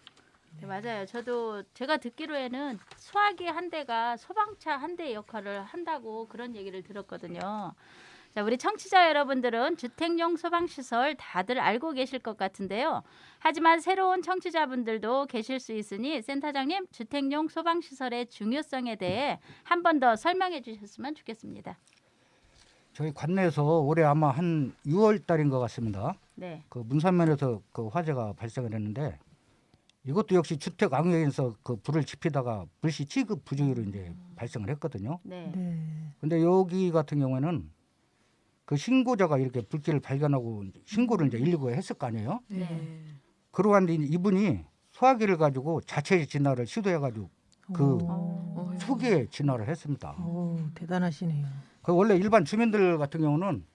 네, 맞아요. 저도 제가 듣기로에는 소화기 한 대가 소방차 한 대 역할을 한다고 그런 얘기를 들었거든요. 자, 우리 청취자 여러분들은 주택용 소방시설 다들 알고 계실 것 같은데요. 하지만 새로운 청취자분들도 계실 수 있으니 센터장님 주택용 소방시설의 중요성에 대해 한 번 더 설명해 주셨으면 좋겠습니다. 저희 관내에서 올해 아마 한 6월 달인 것 같습니다. 네. 그 문산면에서 그 화재가 발생을 했는데 이것도 역시 주택 안경에서 그 불을 지피다가 불시 취급 부주의로 이제 발생을 했거든요. 네. 네. 근데 여기 같은 경우에는 그 신고자가 이렇게 불길을 발견하고 신고를 이제 119에 했을 거 아니에요. 네. 그러한데 이분이 소화기를 가지고 자체 진화를 시도해가지고 그 어, 초기에 진화를 했습니다. 오, 대단하시네요. 그 원래 일반 주민들 같은 경우는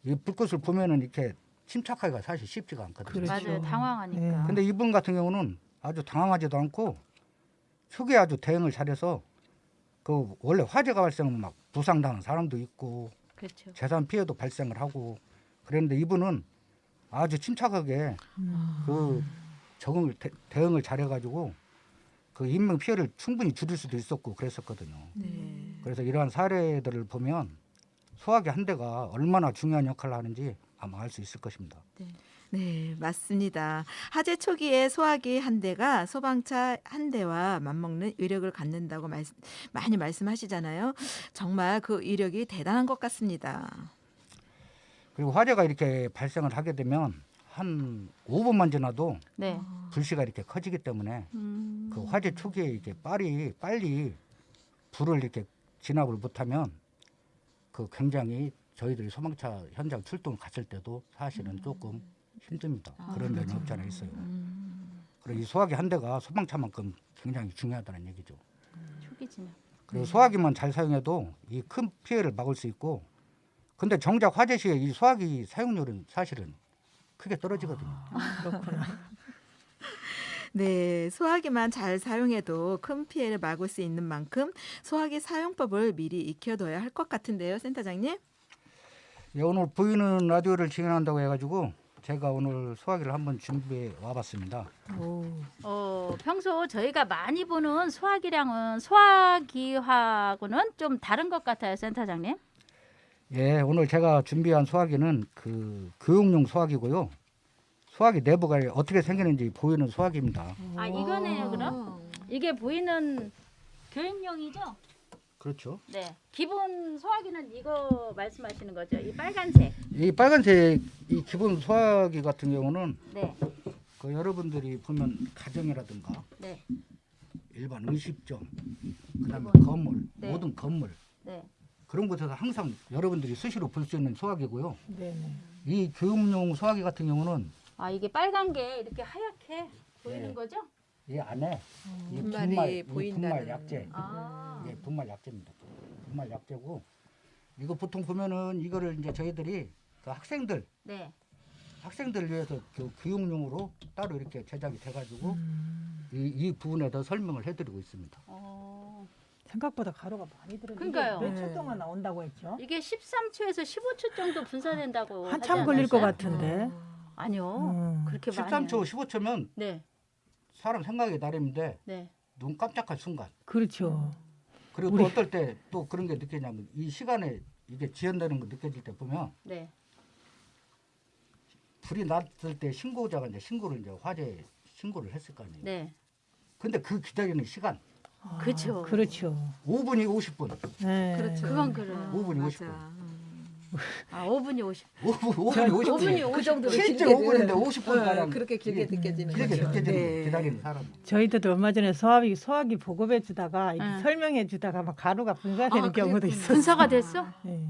이 불꽃을 보면은 이렇게 침착하기가 사실 쉽지가 않거든요. 그렇죠. 맞아요. 당황하니까. 네. 근데 이분 같은 경우는 아주 당황하지도 않고 초기에 아주 대응을 잘해서 그 원래 화재가 발생하면 막 부상당한 사람도 있고 그렇죠. 재산 피해도 발생을 하고 그랬는데 이분은 아주 침착하게 그 적응을 대응을 잘해가지고 그 인명 피해를 충분히 줄일 수도 있었고 그랬었거든요. 네. 그래서 이러한 사례들을 보면 소화기 한 대가 얼마나 중요한 역할을 하는지 아마 알 수 있을 것입니다. 네, 맞습니다. 화재 초기에 소화기 한 대가 소방차 한 대와 맞먹는 위력을 갖는다고 많이 말씀하시잖아요. 정말 그 위력이 대단한 것 같습니다. 그리고 화재가 이렇게 발생을 하게 되면 한 5분만 지나도 네. 불씨가 이렇게 커지기 때문에 그 화재 초기에 이렇게 빨리 불을 이렇게 진압을 못하면 그 굉장히 저희들이 소방차 현장 출동을 갔을 때도 사실은 조금 힘듭니다. 그런 면이 없지 않아 있어요. 그리고 이 소화기 한 대가 소방차만큼 굉장히 중요하다는 얘기죠. 초기 진압. 그리고 소화기만 잘 사용해도 이 큰 피해를 막을 수 있고 근데 정작 화재 시에 이 소화기 사용률은 사실은 크게 떨어지거든요. 네, 소화기만 잘 사용해도 큰 피해를 막을 수 있는 만큼 소화기 사용법을 미리 익혀둬야 할 것 같은데요, 센터장님? 예, 오늘 보이는 라디오를 진행한다고 해가지고 제가 오늘 소화기를 한번 준비해 와봤습니다. 평소 저희가 많이 보는 소화기량은 소화기하고는 좀 다른 것 같아요, 센터장님. 예, 오늘 제가 준비한 소화기는 그 교육용 소화기고요. 소화기 내부가 어떻게 생기는지 보이는 소화기입니다. 아, 이거네요, 그럼? 이게 보이는 교육용이죠? 그렇죠. 네. 기본 소화기는 이거 말씀하시는 거죠? 이 빨간색. 이 빨간색 이 기본 소화기 같은 경우는 네. 그 여러분들이 보면 가정이라든가 네. 일반 의식점, 그다음에 기본. 건물, 네. 모든 건물 네. 그런 곳에서 항상 여러분들이 수시로 볼 수 있는 소화기고요. 네. 이 교육용 소화기 같은 경우는 아, 이게 빨간 게 이렇게 하얗게 보이는 네. 거죠? 이 안에 이 분말이 이 보인다는. 분말 약재, 아. 예, 분말 약재입니다. 분말 약재고 이거 보통 보면은 이거를 이제 저희들이 그 네. 학생들을 위해서 그 교육용으로 따로 이렇게 제작이 돼가지고 이 부분에 더 설명을 해드리고 있습니다. 생각보다 가루가 많이 들어. 그러니까요. 몇초 네. 동안 나온다고 했죠? 이게 13초에서 15초 정도 분사된다고 한참 하지 걸릴 것 않았어요? 같은데. 아니요. 그렇게 많이. 13초, 15초면 네, 사람 생각이 나름인데 네. 눈 깜짝할 순간. 그렇죠. 그리고 우리- 또 어떨 때 또 그런 게 느끼냐면 이 시간에 이게 지연되는 거 느껴질 때 보면 네. 불이 났을 때 신고자가 이제 신고를 이제 화재 신고를 했을 거 아니에요. 네. 근데 그 기다리는 시간 그렇죠. 그렇죠. 5분이 50분. 네. 그렇죠. 그건 그래요. 5분이 맞아. 50분. 아, 5분이 50. 5분이 5분이 50분. 50. 정도로 실제 길게 5분인데 들- 50분 가량 그렇게 길게 느껴지는 길게 거죠. 느껴지는 네. 거 기다리는 사람. 저희들도 얼마 전에 소화기 보급해 주다가 이렇게 응. 설명해 주다가 막 가루가 분사되는 경우도 그랬구나. 있었어요. 분사가 됐어? 네.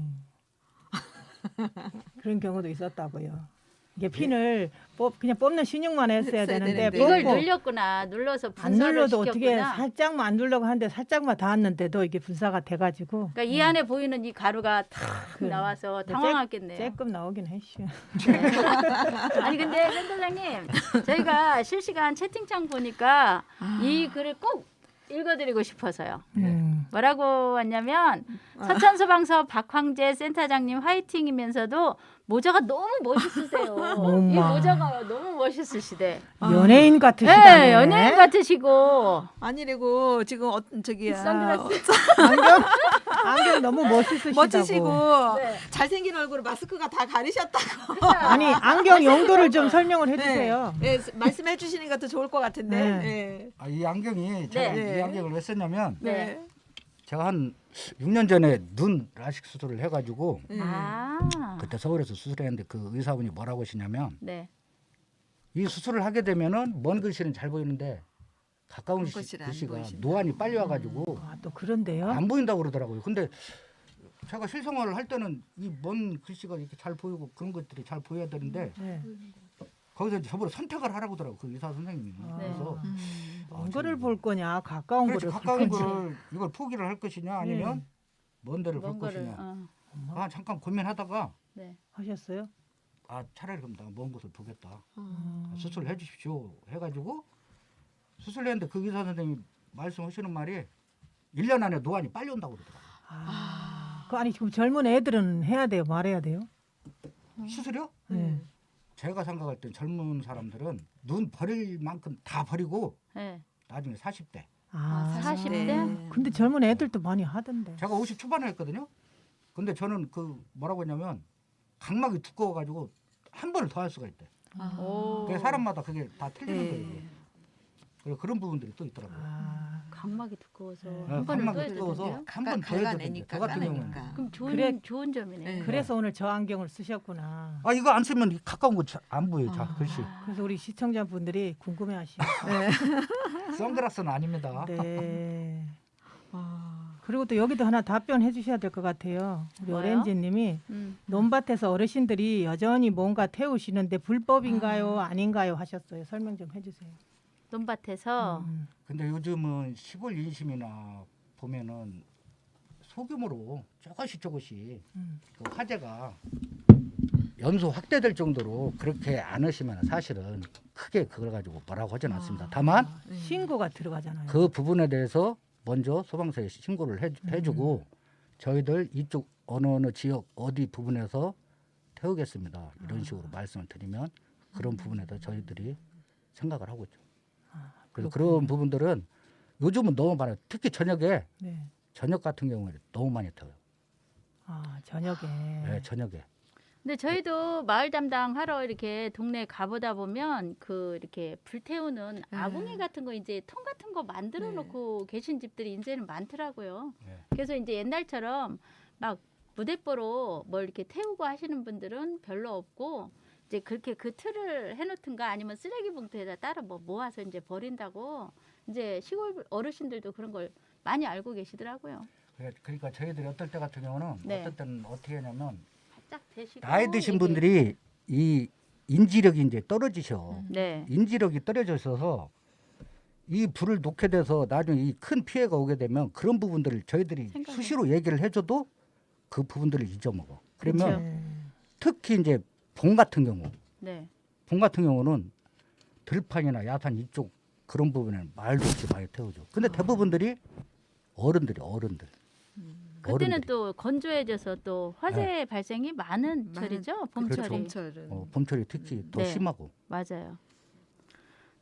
그런 경우도 있었다고요. 이게 핀을 그냥 뽑는 신용만 했어야 했어야 되는데 되는데. 이걸 뽑고 눌렸구나. 눌러서 안 분사를 눌러도 어떻게 시켰구나. 살짝만 안 누르고 하는데 살짝만 닿았는데도 이게 분사가 돼가지고 그러니까 이 안에 보이는 이 가루가 탁 그래. 나와서 네, 당황했겠네요. 조금 나오긴 했죠. 아니 근데 센터장님 저희가 실시간 채팅창 보니까 이 글을 꼭 읽어드리고 싶어서요. 뭐라고 왔냐면 서천소방서 박황재 센터장님 화이팅이면서도 모자가 너무 멋있으세요. 이 엄마. 모자가 너무 멋있으시대. 연예인 같으시다네. 네, 연예인 같으시고 아니래고 지금 저기야 선글라스 안경 너무 멋있으시다고. 멋지시고 네. 잘생긴 얼굴 마스크가 다 가리셨다고. 아니 안경 용도를 좀 설명을 해주세요. 네, 말씀해 주시는 것도 좋을 것 같은데. 네. 네. 아, 이 안경이 제가 네. 이 안경을 왜 썼냐면 네. 제가 한 6년 전에 눈 라식 수술을 해가지고 아, 그때 서울에서 수술했는데 그 의사분이 뭐라고 하시냐면 네. 이 수술을 하게 되면은 먼 글씨는 잘 보이는데 가까운 먼 글씨는 안 글씨가 보이신다. 노안이 빨리 와가지고 아, 또 그런데요? 안 보인다고 그러더라고요. 근데 제가 실생활을 할 때는 이 먼 글씨가 이렇게 잘 보이고 그런 것들이 잘 보여야 되는데 네. 거기서 이제 저보고 선택을 하라고 하더라고요. 그 의사 선생님이. 네. 그래서 먼 거를 볼 거냐 가까운 그렇지, 거를 가까운 볼 거냐. 거를 이걸 포기를 할 것이냐 아니면 먼 데를 볼 먼 거를 것이냐. 아 잠깐 고민하다가 네. 하셨어요? 아 차라리 그럼 나 먼 곳을 보겠다. 음. 수술을 해주십시오 해가지고 수술을 했는데 그 의사 선생님이 말씀하시는 말이 1년 안에 노안이 빨리 온다고 그러더라고요. 아니 지금 젊은 애들은 해야 돼요, 말해야 돼요? 수술이요? 네. 제가 생각할 땐 젊은 사람들은 눈 버릴 만큼 다 버리고 네. 나중에 40대. 아, 40대? 근데 젊은 애들도 많이 하던데. 제가 50 초반에 했거든요. 근데 저는 그 뭐라고 했냐면 각막이 두꺼워가지고 한 번을 더 할 수가 있대. 오. 그게 사람마다 그게 다 틀리는 네. 거예요. 그래서 그런 부분들이 또 있더라고요. 아, 각막이 두꺼워서 네, 한 번을 또 각막이 해야 두꺼워서 되는데요? 한 번 더 해야 되는데 갈라내니까 저 같은 경우는 까내니까. 그럼 좋은 점이네. 네. 그래서 오늘 저 안경을 쓰셨구나. 아 이거 안 쓰면 이 가까운 거 안 보여요. 자 글씨. 그래서 우리 시청자분들이 궁금해하시고. 선글라스는 아닙니다. 네. 아, 그리고 또 여기도 하나 답변해 주셔야 될 것 같아요. 우리 뭐요? 오렌지님이 논밭에서 어르신들이 여전히 뭔가 태우시는데 불법인가요, 아닌가요 하셨어요. 설명 좀 해주세요. 논밭에서 근데 요즘은 시골 인심이나 보면은 소규모로 조금씩 그 화재가 연소 확대될 정도로 그렇게 안 하시면 사실은 크게 그걸 가지고 뭐라고 하진 않습니다. 다만 신고가 들어가잖아요. 그 부분에 대해서 먼저 소방서에 신고를 해주고 저희들 이쪽 어느 지역 어디 부분에서 태우겠습니다. 이런 식으로 말씀을 드리면 그런 부분에서 저희들이 생각을 하고 있죠. 그래서 그런 부분들은 요즘은 너무 많아요. 특히 저녁에 네. 저녁 같은 경우에 너무 많이 태워요. 아, 저녁에. 네, 저녁에. 근데 저희도 마을 담당하러 이렇게 동네 가보다 보면 그 이렇게 불태우는 아궁이 같은 거 이제 통 같은 거 만들어 놓고 계신 집들이 이제는 많더라고요. 네. 그래서 이제 옛날처럼 막 무대뽀로 뭘 이렇게 태우고 하시는 분들은 별로 없고 이제 그렇게 그 틀을 해놓든가 아니면 쓰레기 봉투에다 따로 뭐 모아서 이제 버린다고 이제 시골 어르신들도 그런 걸 많이 알고 계시더라고요. 그러니까 저희들이 어떨 때 같은 경우는 네. 어떨 때는 어떻게 하냐면 딱 대시고 나이 드신 이게- 분들이 이 인지력이 이제 떨어지셔. 네. 인지력이 떨어져 있어서 이 불을 놓게 돼서 나중에 이 큰 피해가 오게 되면 그런 부분들을 저희들이 생각해. 수시로 얘기를 해줘도 그 부분들을 잊어먹어. 그러면 네. 특히 이제 봄 같은 경우, 네. 봄 같은 경우는 들판이나 야산 이쪽 그런 부분에는 말도 없이 많이 태우죠. 근데 대부분들이 어른들. 그때는 어른들이. 또 건조해져서 또 화재 발생이 많은 많은- 철이죠. 그렇죠. 봄철이. 봄철은. 봄철이 특히 더 네. 심하고. 맞아요.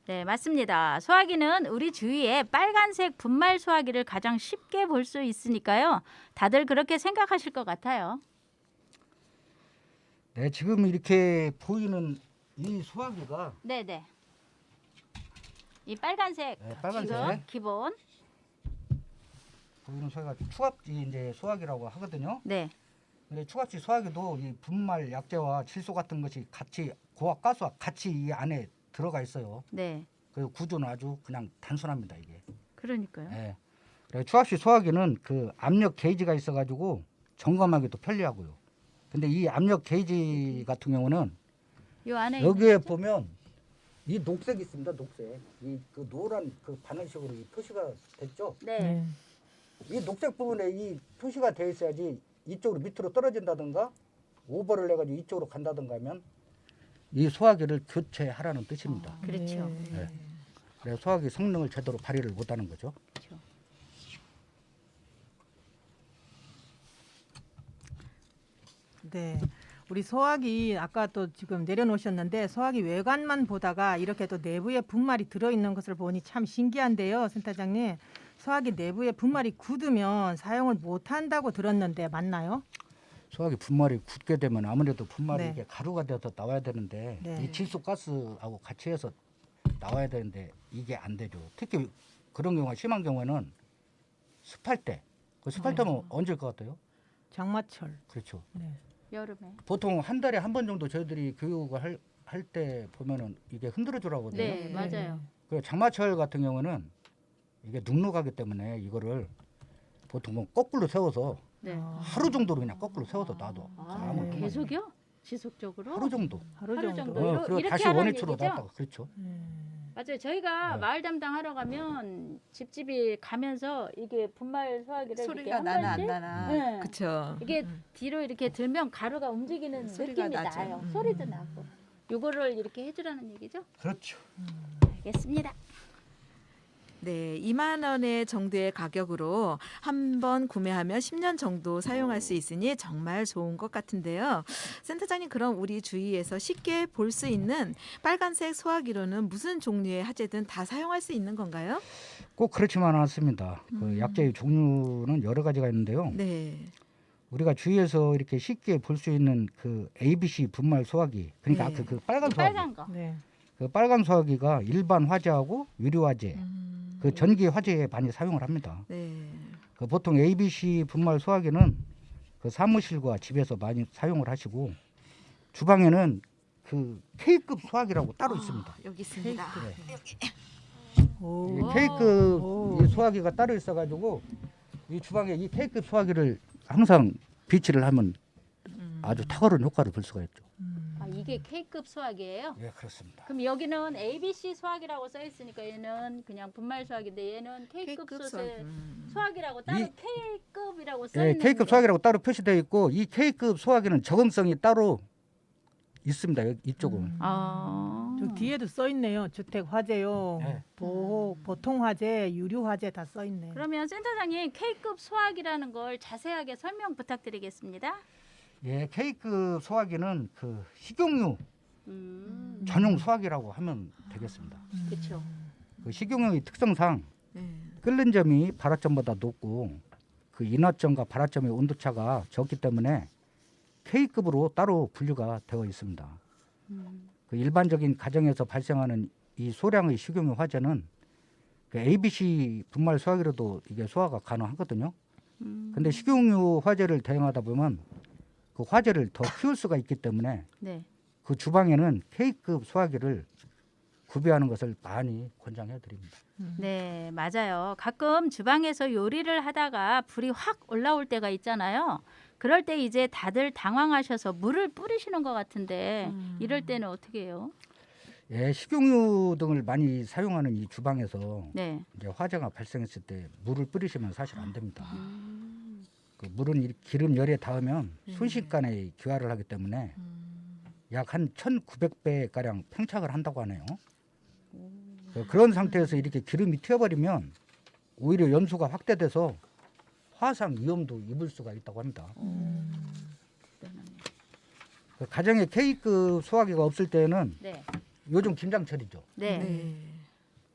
네, 맞습니다. 소화기는 우리 주위에 빨간색 분말 소화기를 가장 쉽게 볼 수 있으니까요. 다들 그렇게 생각하실 것 같아요. 네, 지금 이렇게 보이는 이 소화기가 네, 네. 이 빨간색 네, 빨간색. 이거 기본. 보이는 소화기가 추압지 이제 소화기라고 하거든요. 네. 근데 추압지 소화기도 이 분말 약재와 질소 같은 것이 같이 고압 가스와 같이 이 안에 들어가 있어요. 네. 그 구조는 아주 그냥 단순합니다 이게. 그러니까요. 네. 그래서 추압식 소화기는 그 압력 게이지가 있어가지고 점검하기도 편리하고요. 근데 이 압력 게이지 같은 경우는 요 안에 여기에 있는 거죠? 보면 이 녹색 있습니다. 녹색. 이 그 노란 그 바늘식으로 이 표시가 됐죠. 네. 이 녹색 부분에 이 표시가 돼 있어야지 이쪽으로 밑으로 떨어진다든가 오버를 해가지고 이쪽으로 간다든가 하면 이 소화기를 교체하라는 뜻입니다. 그렇죠. 네. 그래서 소화기 성능을 제대로 발휘를 못하는 거죠. 그렇죠. 네. 우리 소화기 아까 또 지금 내려놓으셨는데 소화기 외관만 보다가 이렇게 또 내부에 분말이 들어있는 것을 보니 참 신기한데요, 센터장님. 소화기 내부에 분말이 굳으면 사용을 못한다고 들었는데 맞나요? 소화기 분말이 굳게 되면 아무래도 분말이 네. 이게 가루가 되어서 나와야 되는데 네. 이 질소가스하고 같이 해서 나와야 되는데 이게 안 되죠. 특히 그런 경우가 심한 경우에는 습할 때. 그 습할 때면 언제일 것 같아요? 장마철. 그렇죠. 네. 여름에. 보통 한 달에 한 번 정도 저희들이 교육을 할 때 보면은 이게 흔들어 주라고 하거든요. 네, 맞아요. 그 장마철 같은 경우는 이게 눅눅하기 때문에 이거를 보통 거꾸로 세워서 네. 하루 정도로 그냥 거꾸로 세워서 놔둬. 아, 아무 그만. 계속이요? 지속적으로? 하루 정도. 하루 하루 정도. 정도. 그리고 이렇게 다시 하라는 원위치로 얘기죠? 놨다가 그렇죠. 맞아요. 저희가 네. 마을 담당하러 가면 집집이 가면서 이게 분말 소화기를 이렇게 소리가 한 나나 안 번씩 나나. 네. 그렇죠. 이게 뒤로 이렇게 들면 가루가 움직이는 소리가 느낌이 나죠. 나요. 소리도 나고. 요거를 이렇게 해주라는 얘기죠? 그렇죠. 알겠습니다. 네, 2만 원의 정도의 가격으로 한 번 구매하면 10년 정도 사용할 수 있으니 정말 좋은 것 같은데요. 센터장님, 그럼 우리 주위에서 쉽게 볼 수 있는 빨간색 소화기로는 무슨 종류의 화재든 다 사용할 수 있는 건가요? 꼭 그렇지만은 않습니다. 그 약재의 종류는 여러 가지가 있는데요. 네. 우리가 주위에서 이렇게 쉽게 볼 수 있는 그 ABC 분말 소화기, 그러니까 네. 그 빨간 소화기, 빨간 거. 네. 그 빨간 소화기가 일반 화재하고 유리 화재, 그 전기 화재에 많이 사용을 합니다. 네. 그 보통 ABC 분말 소화기는 그 사무실과 집에서 많이 사용을 하시고 주방에는 그 K급 소화기라고 따로 있습니다. 여기 있습니다. 오. 이 K급 오. 이 소화기가 따로 있어가지고 이 주방에 이 K급 소화기를 항상 비치를 하면 아주 탁월한 효과를 볼 수가 있죠. 아, 이게 K급 소화기예요? 예, 그렇습니다. 그럼 여기는 ABC 소화기라고 써 있으니까 얘는 그냥 분말 소화기인데 얘는 K급 소세 소화기라고 따로 이- K급이라고 써 예, 있는 K급 거죠? 소화기라고 따로 표시되어 있고 이 K급 소화기는 적응성이 따로 있습니다. 이쪽은. 아. 저 뒤에도 써 있네요. 주택 화재요. 네. 보통 화재, 유류 화재 다 써 있네. 그러면 센터장님 K급 소화기라는 걸 자세하게 설명 부탁드리겠습니다. 예, K급 소화기는 그 식용유 전용 소화기라고 하면 되겠습니다. 그렇죠. 그 식용유의 특성상 네. 끓는 점이 발화점보다 높고 그 인화점과 발화점의 온도차가 적기 때문에 K급으로 따로 분류가 되어 있습니다. 그 일반적인 가정에서 발생하는 이 소량의 식용유 화재는 그 ABC 분말 소화기로도 이게 소화가 가능하거든요. 근데 식용유 화재를 대응하다 보면 그 화재를 더 키울 수가 있기 때문에 네. 그 주방에는 K급 소화기를 구비하는 것을 많이 권장해 드립니다. 네, 맞아요. 가끔 주방에서 요리를 하다가 불이 확 올라올 때가 있잖아요. 그럴 때 이제 다들 당황하셔서 물을 뿌리시는 것 같은데 이럴 때는 어떻게 해요? 예, 식용유 등을 많이 사용하는 이 주방에서 네. 이제 화재가 발생했을 때 물을 뿌리시면 사실 안 됩니다. 그 물은 이 기름 열에 닿으면 순식간에 기화를 하기 때문에 약 한 1,900배 가량 팽착을 한다고 하네요. 그런 상태에서 이렇게 기름이 튀어버리면 오히려 연수가 확대돼서 화상 위험도 입을 수가 있다고 합니다. 그 가정에 K급 소화기가 없을 때는 네. 요즘 김장철이죠. 네.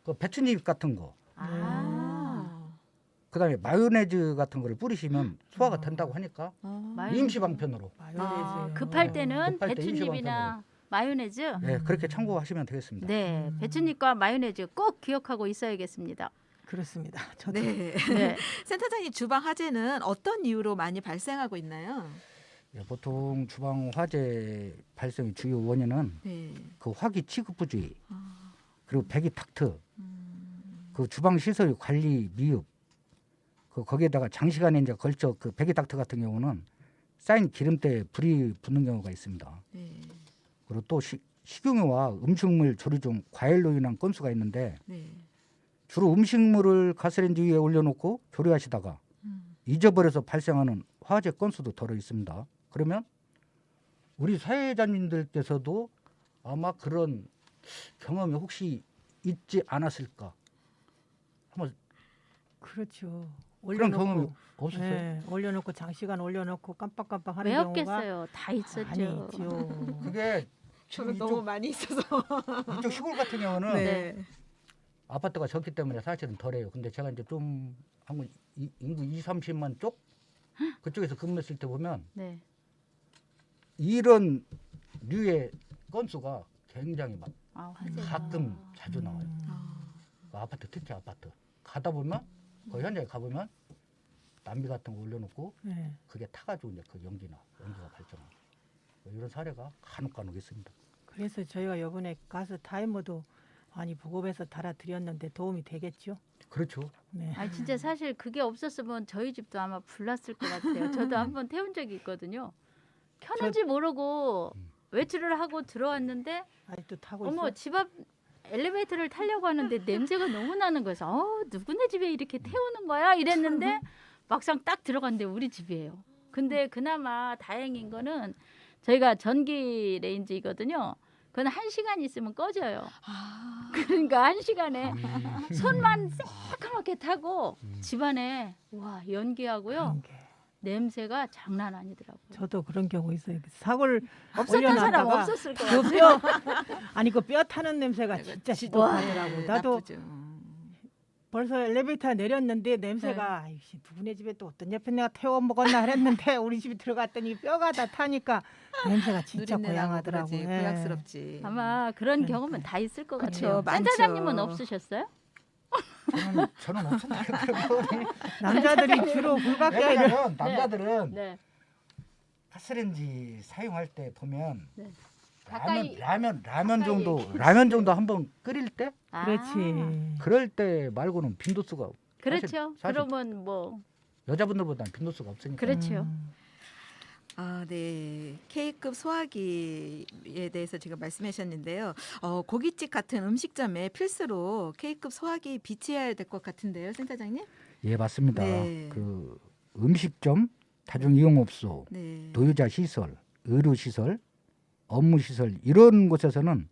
그 배추잎 같은 거, 아. 그다음에 마요네즈 같은 거를 뿌리시면 소화가 된다고 하니까 마요네즈. 임시 방편으로 마요네즈요. 급할 때는 급할 때 배추잎이나 마요네즈. 네, 그렇게 참고하시면 되겠습니다. 네, 배추잎과 마요네즈 꼭 기억하고 있어야겠습니다. 그렇습니다. 저도 네. 네. 센터장님 주방 화재는 어떤 이유로 많이 발생하고 있나요? 예, 보통 주방 화재 발생의 주요 원인은 네. 그 화기 취급 부주의, 그리고 배기 탁트, 그 주방 시설 관리 미흡, 그 거기에다가 장시간에 이제 걸쳐 그 배기 탁트 같은 경우는 쌓인 기름때에 불이 붙는 경우가 있습니다. 네. 그리고 또 식용유와 음식물 조리 중 과열로 인한 건수가 있는데 네. 주로 음식물을 가스레인지 위에 올려놓고 조리하시다가 잊어버려서 발생하는 화재 건수도 덜어 있습니다. 그러면 우리 사회자님들께서도 아마 그런 경험이 혹시 있지 않았을까? 한번 그렇죠. 그런 경험이 올려놓고 없었어요? 네, 올려놓고 장시간 올려놓고 깜빡깜빡 하는 왜 경우가 없겠어요? 다 있었죠. 많이 있죠. 그게 지금 이쪽, 많이 있어서. 이쪽 시골 같은 경우는 네. 아파트가 적기 때문에 사실은 덜해요. 근데 제가 이제 좀 한번 인구 2, 30만 쪽 그쪽에서 근무했을 때 보면 네. 이런 류의 건수가 굉장히 아, 화재. 가끔 자주 나와요. 그 아파트 특히 아파트 가다 보면 그 현장에 가보면 남비 같은 거 올려놓고 네. 그게 타가지고 이제 그 연기가 발전하고 이런 사례가 간혹 있습니다. 그래서 저희가 이번에 가스 타이머도 많이 보급해서 달아드렸는데 도움이 되겠죠. 그렇죠. 네. 아 진짜 사실 그게 없었으면 저희 집도 아마 불났을 것 같아요. 저도 한번 태운 적이 있거든요. 켰는지 모르고 외출을 하고 들어왔는데 아직도 타고 어머 있어. 집 앞 엘리베이터를 타려고 하는데 냄새가 너무 나는 거여서 누구네 집에 이렇게 태우는 거야 이랬는데 막상 딱 들어갔는데 우리 집이에요. 근데 그나마 다행인 거는 저희가 전기 레인지거든요. 그건 1시간 있으면 꺼져요. 그러니까 1시간에 손만 새까맣게 타고 집안에 와 연기하고요. 냄새가 장난 아니더라고요. 저도 그런 경우 있어요. 사골 없었던 사람 올려놨다가 없었을 것 그 같아요. 뼈 아니 그 뼈 타는 냄새가 진짜 시독하더라고. 나도 나쁘죠. 벌써 엘리베이터 내렸는데 냄새가 아이씨 누구네 집에 또 어떤 옆에 내가 태워 먹었나 그랬는데 우리 집에 들어갔더니 뼈가 다 타니까 냄새가 진짜 누린내 나고 고양하더라고. 그러지, 예. 고약스럽지. 아마 그런 그러니까요. 경험은 다 있을 것 그쵸, 같아요. 많죠. 센터장님은 없으셨어요? 저는 없습니다. 그런 남자들이 주로 불가피하게 왜냐면 남자들은 네. 가스레인지 사용할 때 보면 네. 라면 가까이 정도 한번 끓일 때 아, 그렇지. 그럴 때 말고는 빈도수가 그렇죠. 사실 그러면 뭐 여자분들보다는 빈도수가 없으니까. 그렇죠. 아, 네. K급 소화기에 대해서 지금 말씀하셨는데요. 고깃집 같은 음식점에 필수로 K급 소화기 비치해야 될 것 같은데요, 센터장님? 예, 맞습니다. 네. 그 음식점, 다중이용업소, 네. 노유자 시설, 의료 시설, 업무 시설 이런 곳에서는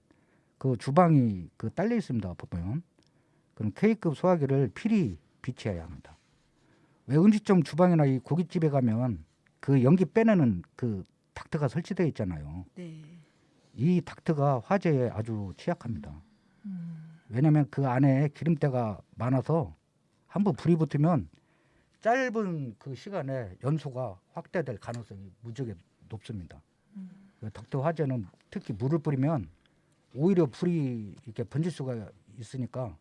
그 주방이 그 딸려 있습니다. 보면 그런 K급 소화기를 필히 비치해야 합니다. 왜 음식점 주방이나 이 고깃집에 가면 그 연기 빼내는 그 닥트가 설치되어 있잖아요. 네. 이 닥트가 화재에 아주 취약합니다. 왜냐하면 그 안에 기름때가 많아서 한번 불이 붙으면 짧은 그 시간에 연소가 확대될 가능성이 무지하게 높습니다. 그 닥트 화재는 특히 물을 뿌리면 오히려 불이 이렇게 번질 수가 있으니까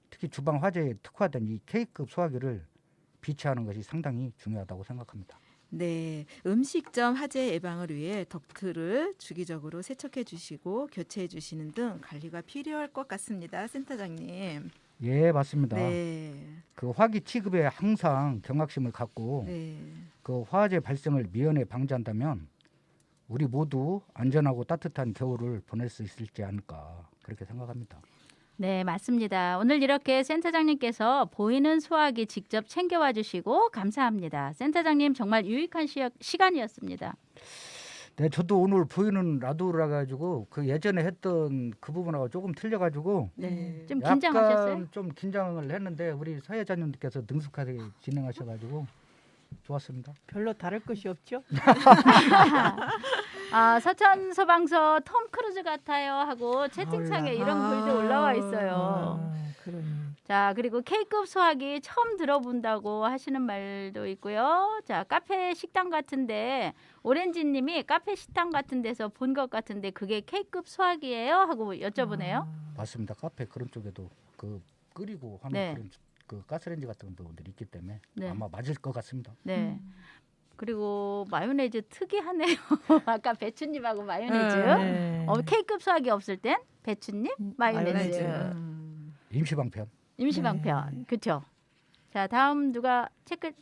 특히 주방 화재에 특화된 이 K급 소화기를 비치하는 것이 상당히 중요하다고 생각합니다. 네, 음식점 화재 예방을 위해 덕트를 주기적으로 세척해 주시고 교체해 주시는 등 관리가 필요할 것 같습니다, 센터장님. 예, 맞습니다. 네, 그 화기 취급에 항상 경각심을 갖고 네, 그 화재 발생을 미연에 방지한다면 우리 모두 안전하고 따뜻한 겨울을 보낼 수 있을지 않을까 그렇게 생각합니다. 네, 맞습니다. 오늘 이렇게 센터장님께서 보이는 소화기 직접 챙겨와 주시고 감사합니다. 센터장님 정말 유익한 시간이었습니다. 네, 저도 오늘 보이는 라디오라 가지고 그 예전에 했던 그 부분하고 조금 틀려가지고 네, 좀 긴장하셨어요? 약간 좀 긴장을 했는데 우리 사회자님께서 능숙하게 진행하셔가지고 좋았습니다. 별로 다를 것이 없죠. 아, 서천 소방서 톰 크루즈 같아요 하고 채팅창에 이런 글도 올라와 있어요. 그러니. 자, 그리고 K급 소화기 처음 들어본다고 하시는 말도 있고요. 자, 카페 식당 같은데 오렌지 님이 카페 식당 같은 데서 본 것 같은데 그게 K급 소화기예요? 하고 여쭤보네요. 맞습니다. 카페 그런 쪽에도 그 끓이고 하는 네. 그런 그 가스레인지 같은 분들이 있기 때문에 네. 아마 맞을 것 같습니다. 네. 그리고 마요네즈 특이하네요. 아까 배추님하고 마요네즈. 네. K급 소화기 없을 땐 배추님 마요네즈. 임시방편. 임시방편. 그렇죠. 자, 다음 누가 체크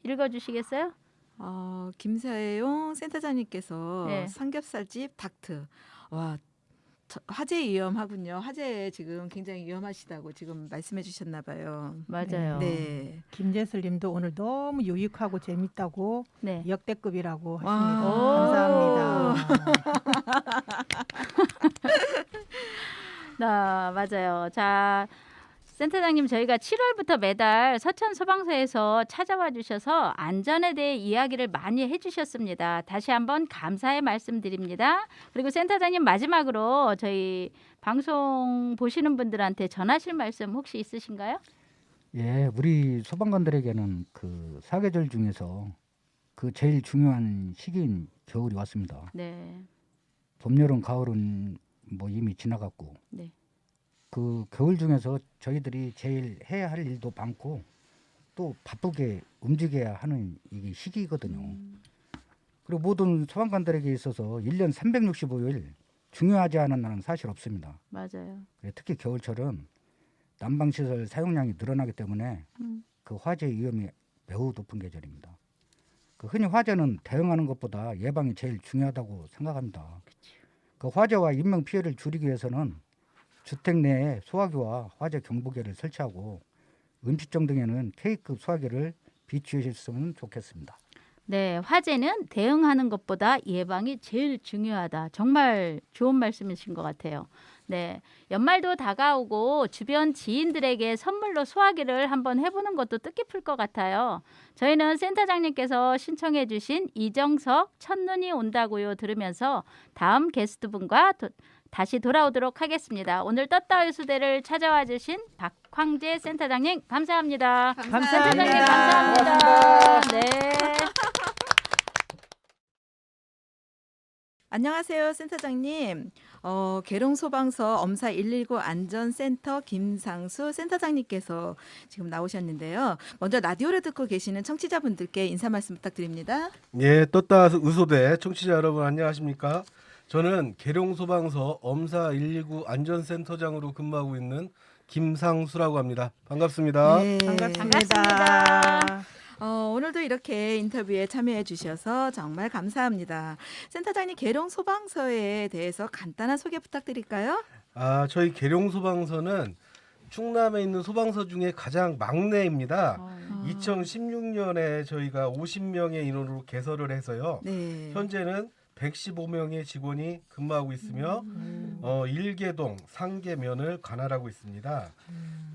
읽어주시겠어요? 김사용 센터장님께서 네. 삼겹살집 닥트. 와, 화재 위험하군요. 화재 지금 굉장히 위험하시다고 지금 말씀해 주셨나 봐요. 맞아요. 네. 김재슬님도 오늘 너무 유익하고 재밌다고 네. 역대급이라고 와. 하십니다. 감사합니다. 맞아요. 자, 센터장님 저희가 7월부터 매달 서천 소방서에서 찾아와 주셔서 안전에 대해 이야기를 많이 해주셨습니다. 다시 한번 감사의 말씀드립니다. 그리고 센터장님 마지막으로 저희 방송 보시는 분들한테 전하실 말씀 혹시 있으신가요? 예, 우리 소방관들에게는 그 사계절 중에서 그 제일 중요한 시기인 겨울이 왔습니다. 네. 봄, 여름, 가을은 뭐 이미 지나갔고 네. 그 겨울 중에서 저희들이 제일 해야 할 일도 많고 또 바쁘게 움직여야 하는 이게 시기거든요. 그리고 모든 소방관들에게 있어서 1년 365일 중요하지 않은 날은 사실 없습니다. 맞아요. 특히 겨울철은 난방시설 사용량이 늘어나기 때문에 음. 그 화재 위험이 매우 높은 계절입니다. 그 흔히 화재는 대응하는 것보다 예방이 제일 중요하다고 생각합니다. 그 화재와 인명 피해를 줄이기 위해서는 주택 내에 소화기와 화재 경보기를 설치하고 음식점 등에는 K급 소화기를 비치해 주셨으면 좋겠습니다. 네, 화재는 대응하는 것보다 예방이 제일 중요하다. 정말 좋은 말씀이신 것 같아요. 네, 연말도 다가오고 주변 지인들에게 선물로 소화기를 한번 해보는 것도 뜻깊을 것 같아요. 저희는 센터장님께서 신청해 주신 이정석 첫눈이 온다고요 들으면서 다음 게스트분과 다시 돌아오도록 하겠습니다. 오늘 떴다 의수대를 찾아와 주신 박황재 센터장님 감사합니다. 센터장님 감사합니다. 네. 안녕하세요, 센터장님. 계룡소방서 엄사 119 안전센터 김상수 센터장님께서 지금 나오셨는데요. 먼저 라디오를 듣고 계시는 청취자분들께 인사 말씀 부탁드립니다. 예, 떴다 의소대 청취자 여러분 안녕하십니까? 저는 계룡소방서 엄사 119 안전센터장으로 근무하고 있는 김상수라고 합니다. 반갑습니다. 네. 반갑습니다. 오늘도 이렇게 인터뷰에 참여해 주셔서 정말 감사합니다. 센터장님, 계룡소방서에 대해서 간단한 소개 부탁드릴까요? 저희 계룡소방서는 충남에 있는 소방서 중에 가장 막내입니다. 2016년에 저희가 50명의 인원으로 개설을 해서요. 네. 현재는 115명의 직원이 근무하고 있으며 일개동, 상계면을 관할하고 있습니다.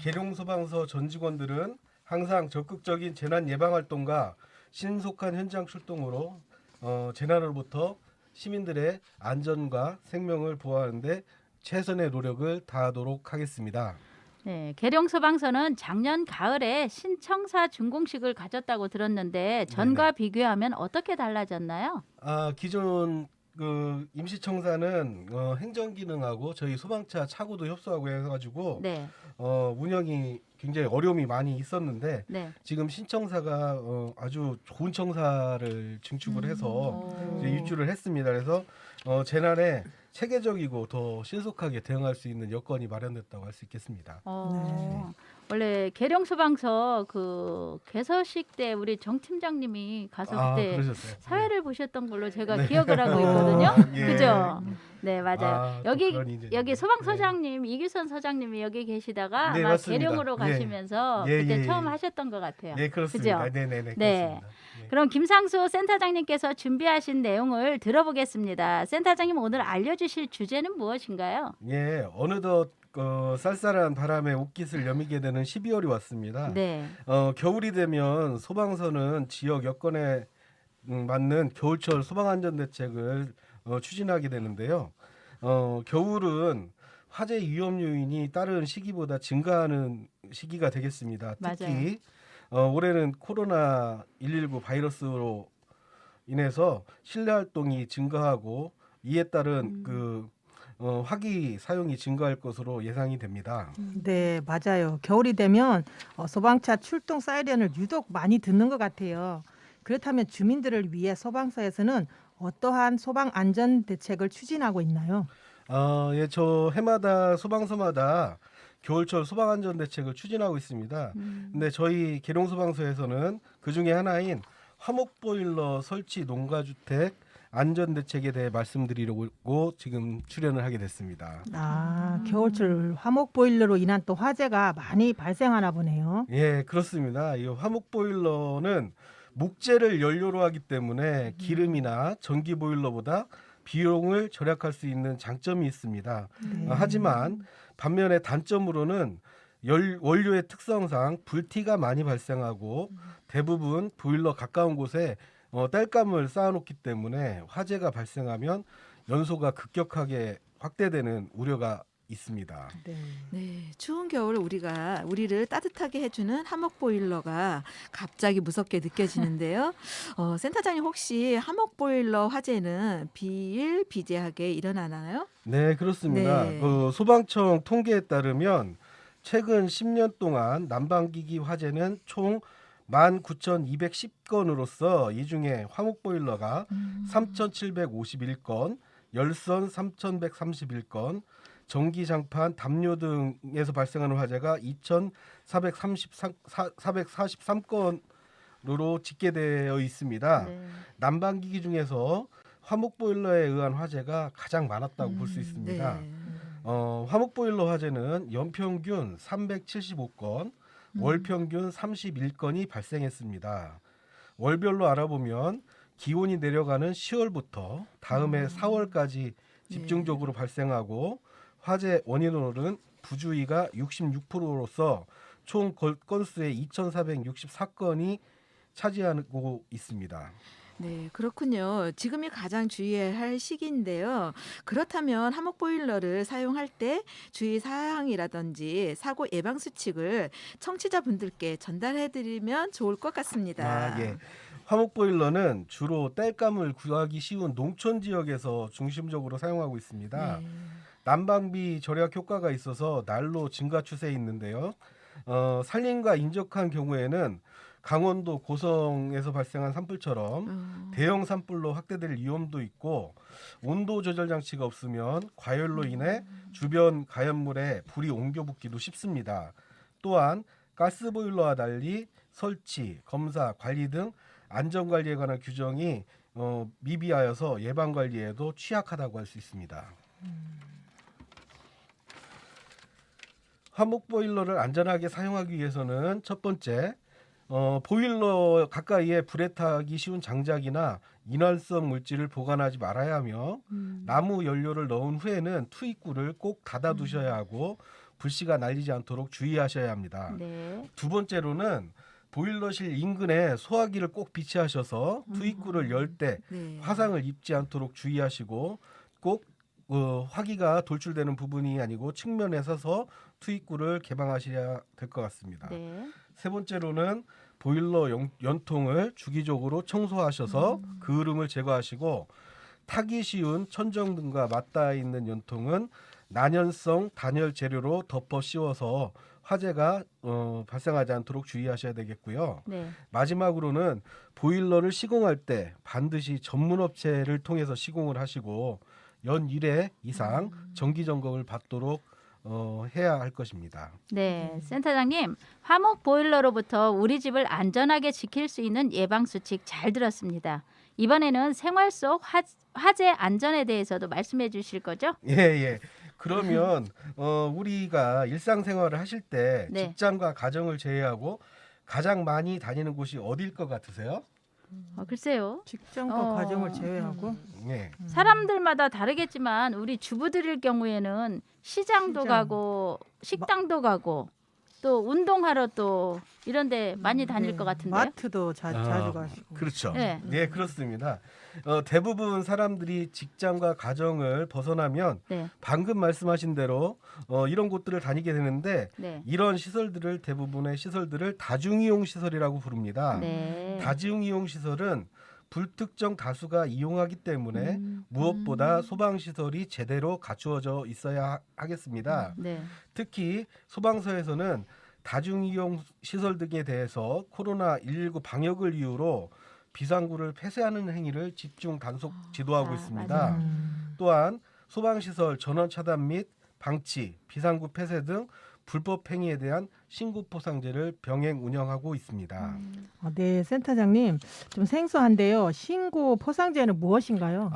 계룡소방서 전 직원들은 항상 적극적인 재난 예방 활동과 신속한 현장 출동으로 재난으로부터 시민들의 안전과 생명을 보호하는 데 최선의 노력을 다하도록 하겠습니다. 네, 계룡소방서는 작년 가을에 신청사 준공식을 가졌다고 들었는데 전과 비교하면 어떻게 달라졌나요? 기존 그 임시청사는 행정 기능하고 저희 소방차 차고도 협소하고 해가지고 네, 운영이 굉장히 어려움이 많이 있었는데 네. 지금 신청사가 아주 좋은 청사를 증축을 해서 이제 입주를 했습니다. 그래서 재난에 체계적이고 더 신속하게 대응할 수 있는 여건이 마련됐다고 할 수 있겠습니다. 원래 계룡소방서 그 개서식 때 우리 정 팀장님이 가서 그때 그러셨어요. 사회를 보셨던 걸로 제가 네. 기억을 하고 있거든요. 예. 그죠? 네, 맞아요. 또 여기 그런 일이 여기 있네요. 소방서장님 이규선 서장님이 여기 계시다가 네, 아마 맞습니다. 계룡으로 예. 가시면서 예, 그때 예, 처음 예. 하셨던 것 같아요. 네, 그렇습니다. 그죠? 네네네. 네. 그렇습니다. 네. 그럼 김상수 센터장님께서 준비하신 내용을 들어보겠습니다. 센터장님 오늘 알려주실 주제는 무엇인가요? 예, 어느덧 쌀쌀한 바람에 옷깃을 여미게 되는 되는 12월이 왔습니다. 네. 겨울이 되면 소방서는 지역 여건에 맞는 겨울철 소방안전대책을 추진하게 되는데요. 겨울은 화재 위험 요인이 다른 시기보다 증가하는 시기가 되겠습니다. 특히 올해는 코로나19 바이러스로 인해서 실내 활동이 증가하고 이에 따른 화기 사용이 증가할 것으로 예상이 됩니다. 네, 맞아요. 겨울이 되면 소방차 출동 사이렌을 유독 많이 듣는 것 같아요. 그렇다면 주민들을 위해 소방서에서는 어떠한 소방 안전 대책을 추진하고 있나요? 예, 저 해마다 소방서마다 겨울철 소방안전 대책을 추진하고 있습니다. 근데 저희 계룡소방서에서는 그 중에 하나인 화목보일러 설치 농가주택 안전대책에 대해 말씀드리려고 지금 출연을 하게 됐습니다. 겨울철 화목 보일러로 인한 또 화재가 많이 발생하나 보네요. 예, 그렇습니다. 이 화목보일러는 목재를 연료로 하기 때문에 기름이나 전기 보일러보다 비용을 절약할 수 있는 장점이 있습니다. 네. 하지만 반면에 단점으로는 원료의 특성상 불티가 많이 발생하고 대부분 보일러 가까운 곳에 땔감을 쌓아놓기 때문에 화재가 발생하면 연소가 급격하게 확대되는 우려가 있습니다. 네, 추운 겨울 우리를 따뜻하게 해주는 하목 보일러가 갑자기 무섭게 느껴지는데요. 센터장님 혹시 하목 보일러 화재는 비일비재하게 일어나나요? 네, 그렇습니다. 네. 소방청 통계에 따르면 최근 10년 동안 난방기기 화재는 총 19,210건으로서 이 중에 화목보일러가 3,751건, 열선 3,131건, 전기장판, 담요 등에서 발생하는 화재가 2,443건으로 집계되어 있습니다. 네. 난방기기 중에서 화목보일러에 의한 화재가 가장 많았다고 볼 수 있습니다. 네. 화목보일러 화재는 연평균 375건, 월평균 31건이 발생했습니다. 월별로 알아보면 기온이 내려가는 10월부터 다음해 4월까지 집중적으로 발생하고 화재 원인으로는 부주의가 66%로서 총 건수의 2,464건이 차지하고 있습니다. 네, 그렇군요. 지금이 가장 주의해야 할 시기인데요. 그렇다면 하목 보일러를 사용할 때 주의 사항이라든지 사고 예방 수칙을 청취자분들께 전달해드리면 좋을 것 같습니다. 예. 화목보일러는 주로 땔감을 구하기 쉬운 농촌 지역에서 중심적으로 사용하고 있습니다. 네. 난방비 절약 효과가 있어서 날로 증가 추세에 있는데요. 산림과 인접한 경우에는 강원도 고성에서 발생한 산불처럼 대형 산불로 확대될 위험도 있고 온도 조절 장치가 없으면 과열로 인해 주변 가연물에 불이 옮겨 붙기도 쉽습니다. 또한 가스보일러와 달리 설치, 검사, 관리 등 안전관리에 관한 규정이 미비하여서 예방관리에도 취약하다고 할 수 있습니다. 화목보일러를 안전하게 사용하기 위해서는 첫 번째, 보일러 가까이에 불에 타기 쉬운 장작이나 인화성 물질을 보관하지 말아야 하며 나무 연료를 넣은 후에는 투입구를 꼭 닫아두셔야 하고 불씨가 날리지 않도록 주의하셔야 합니다. 네. 두 번째로는 보일러실 인근에 소화기를 꼭 비치하셔서 투입구를 열 때 네. 화상을 입지 않도록 주의하시고 꼭 화기가 돌출되는 부분이 아니고 측면에 서서 투입구를 개방하셔야 될 것 같습니다. 네. 세 번째로는 보일러 연통을 주기적으로 청소하셔서 그을음을 제거하시고 타기 쉬운 천정등과 맞닿아 있는 연통은 난연성 단열 재료로 덮어 씌워서 화재가 발생하지 않도록 주의하셔야 되겠고요. 네. 마지막으로는 보일러를 시공할 때 반드시 전문 업체를 통해서 시공을 하시고 연 1회 이상 정기 점검을 받도록 해야 할 것입니다. 네, 센터장님, 화목 보일러로부터 우리 집을 안전하게 지킬 수 있는 예방 수칙 잘 들었습니다. 이번에는 생활 속 화재 안전에 대해서도 말씀해 주실 거죠? 예. 그러면 우리가 일상생활을 하실 때 네. 직장과 가정을 제외하고 가장 많이 다니는 곳이 어디일 것 같으세요? 글쎄요. 직장과 가정을 제외하고 네. 사람들마다 다르겠지만 우리 주부들일 경우에는 시장도 시장. 가고 식당도 가고 또 운동하러 또 이런데 많이 다닐 것 같은데요. 마트도 자주 가시고. 그렇죠. 네. 네, 그렇습니다. 대부분 사람들이 직장과 가정을 벗어나면 네, 방금 말씀하신 대로 이런 곳들을 다니게 되는데 네, 이런 시설들을 대부분의 시설들을 다중이용 시설이라고 부릅니다. 네. 다중이용 시설은 불특정 다수가 이용하기 때문에 무엇보다 소방 시설이 제대로 갖추어져 있어야 하겠습니다. 네. 특히 소방서에서는 다중이용 시설 등에 대해서 코로나19 방역을 이유로 비상구를 폐쇄하는 행위를 집중 단속 지도하고 있습니다. 맞아요. 또한 소방시설 전원 차단 및 방치, 비상구 폐쇄 등 불법 행위에 대한 신고 포상제를 병행 운영하고 있습니다. 네, 센터장님 좀 생소한데요. 신고 포상제는 무엇인가요?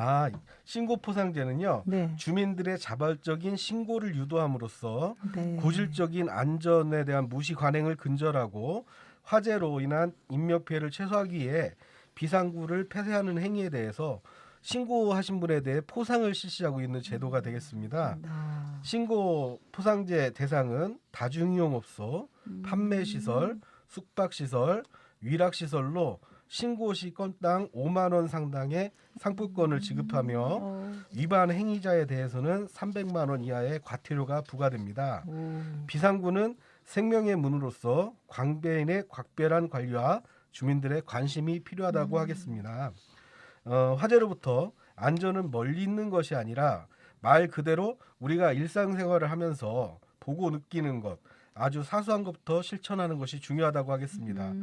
신고 포상제는요. 네, 주민들의 자발적인 신고를 유도함으로써 네. 고질적인 안전에 대한 무시 관행을 근절하고 화재로 인한 인명 피해를 최소화하기 위해 비상구를 폐쇄하는 행위에 대해서 신고하신 분에 대해 포상을 실시하고 있는 제도가 되겠습니다. 신고 포상제 대상은 다중이용업소, 판매시설, 숙박시설, 위락시설로 신고 시 건당 5만 원 상당의 상품권을 지급하며 위반 행위자에 대해서는 300만 원 이하의 과태료가 부과됩니다. 비상구는 생명의 문으로서 광배인의 각별한 관리와 주민들의 관심이 필요하다고 하겠습니다. 화재로부터 안전은 멀리 있는 것이 아니라 말 그대로 우리가 일상생활을 하면서 보고 느끼는 것, 아주 사소한 것부터 실천하는 것이 중요하다고 하겠습니다.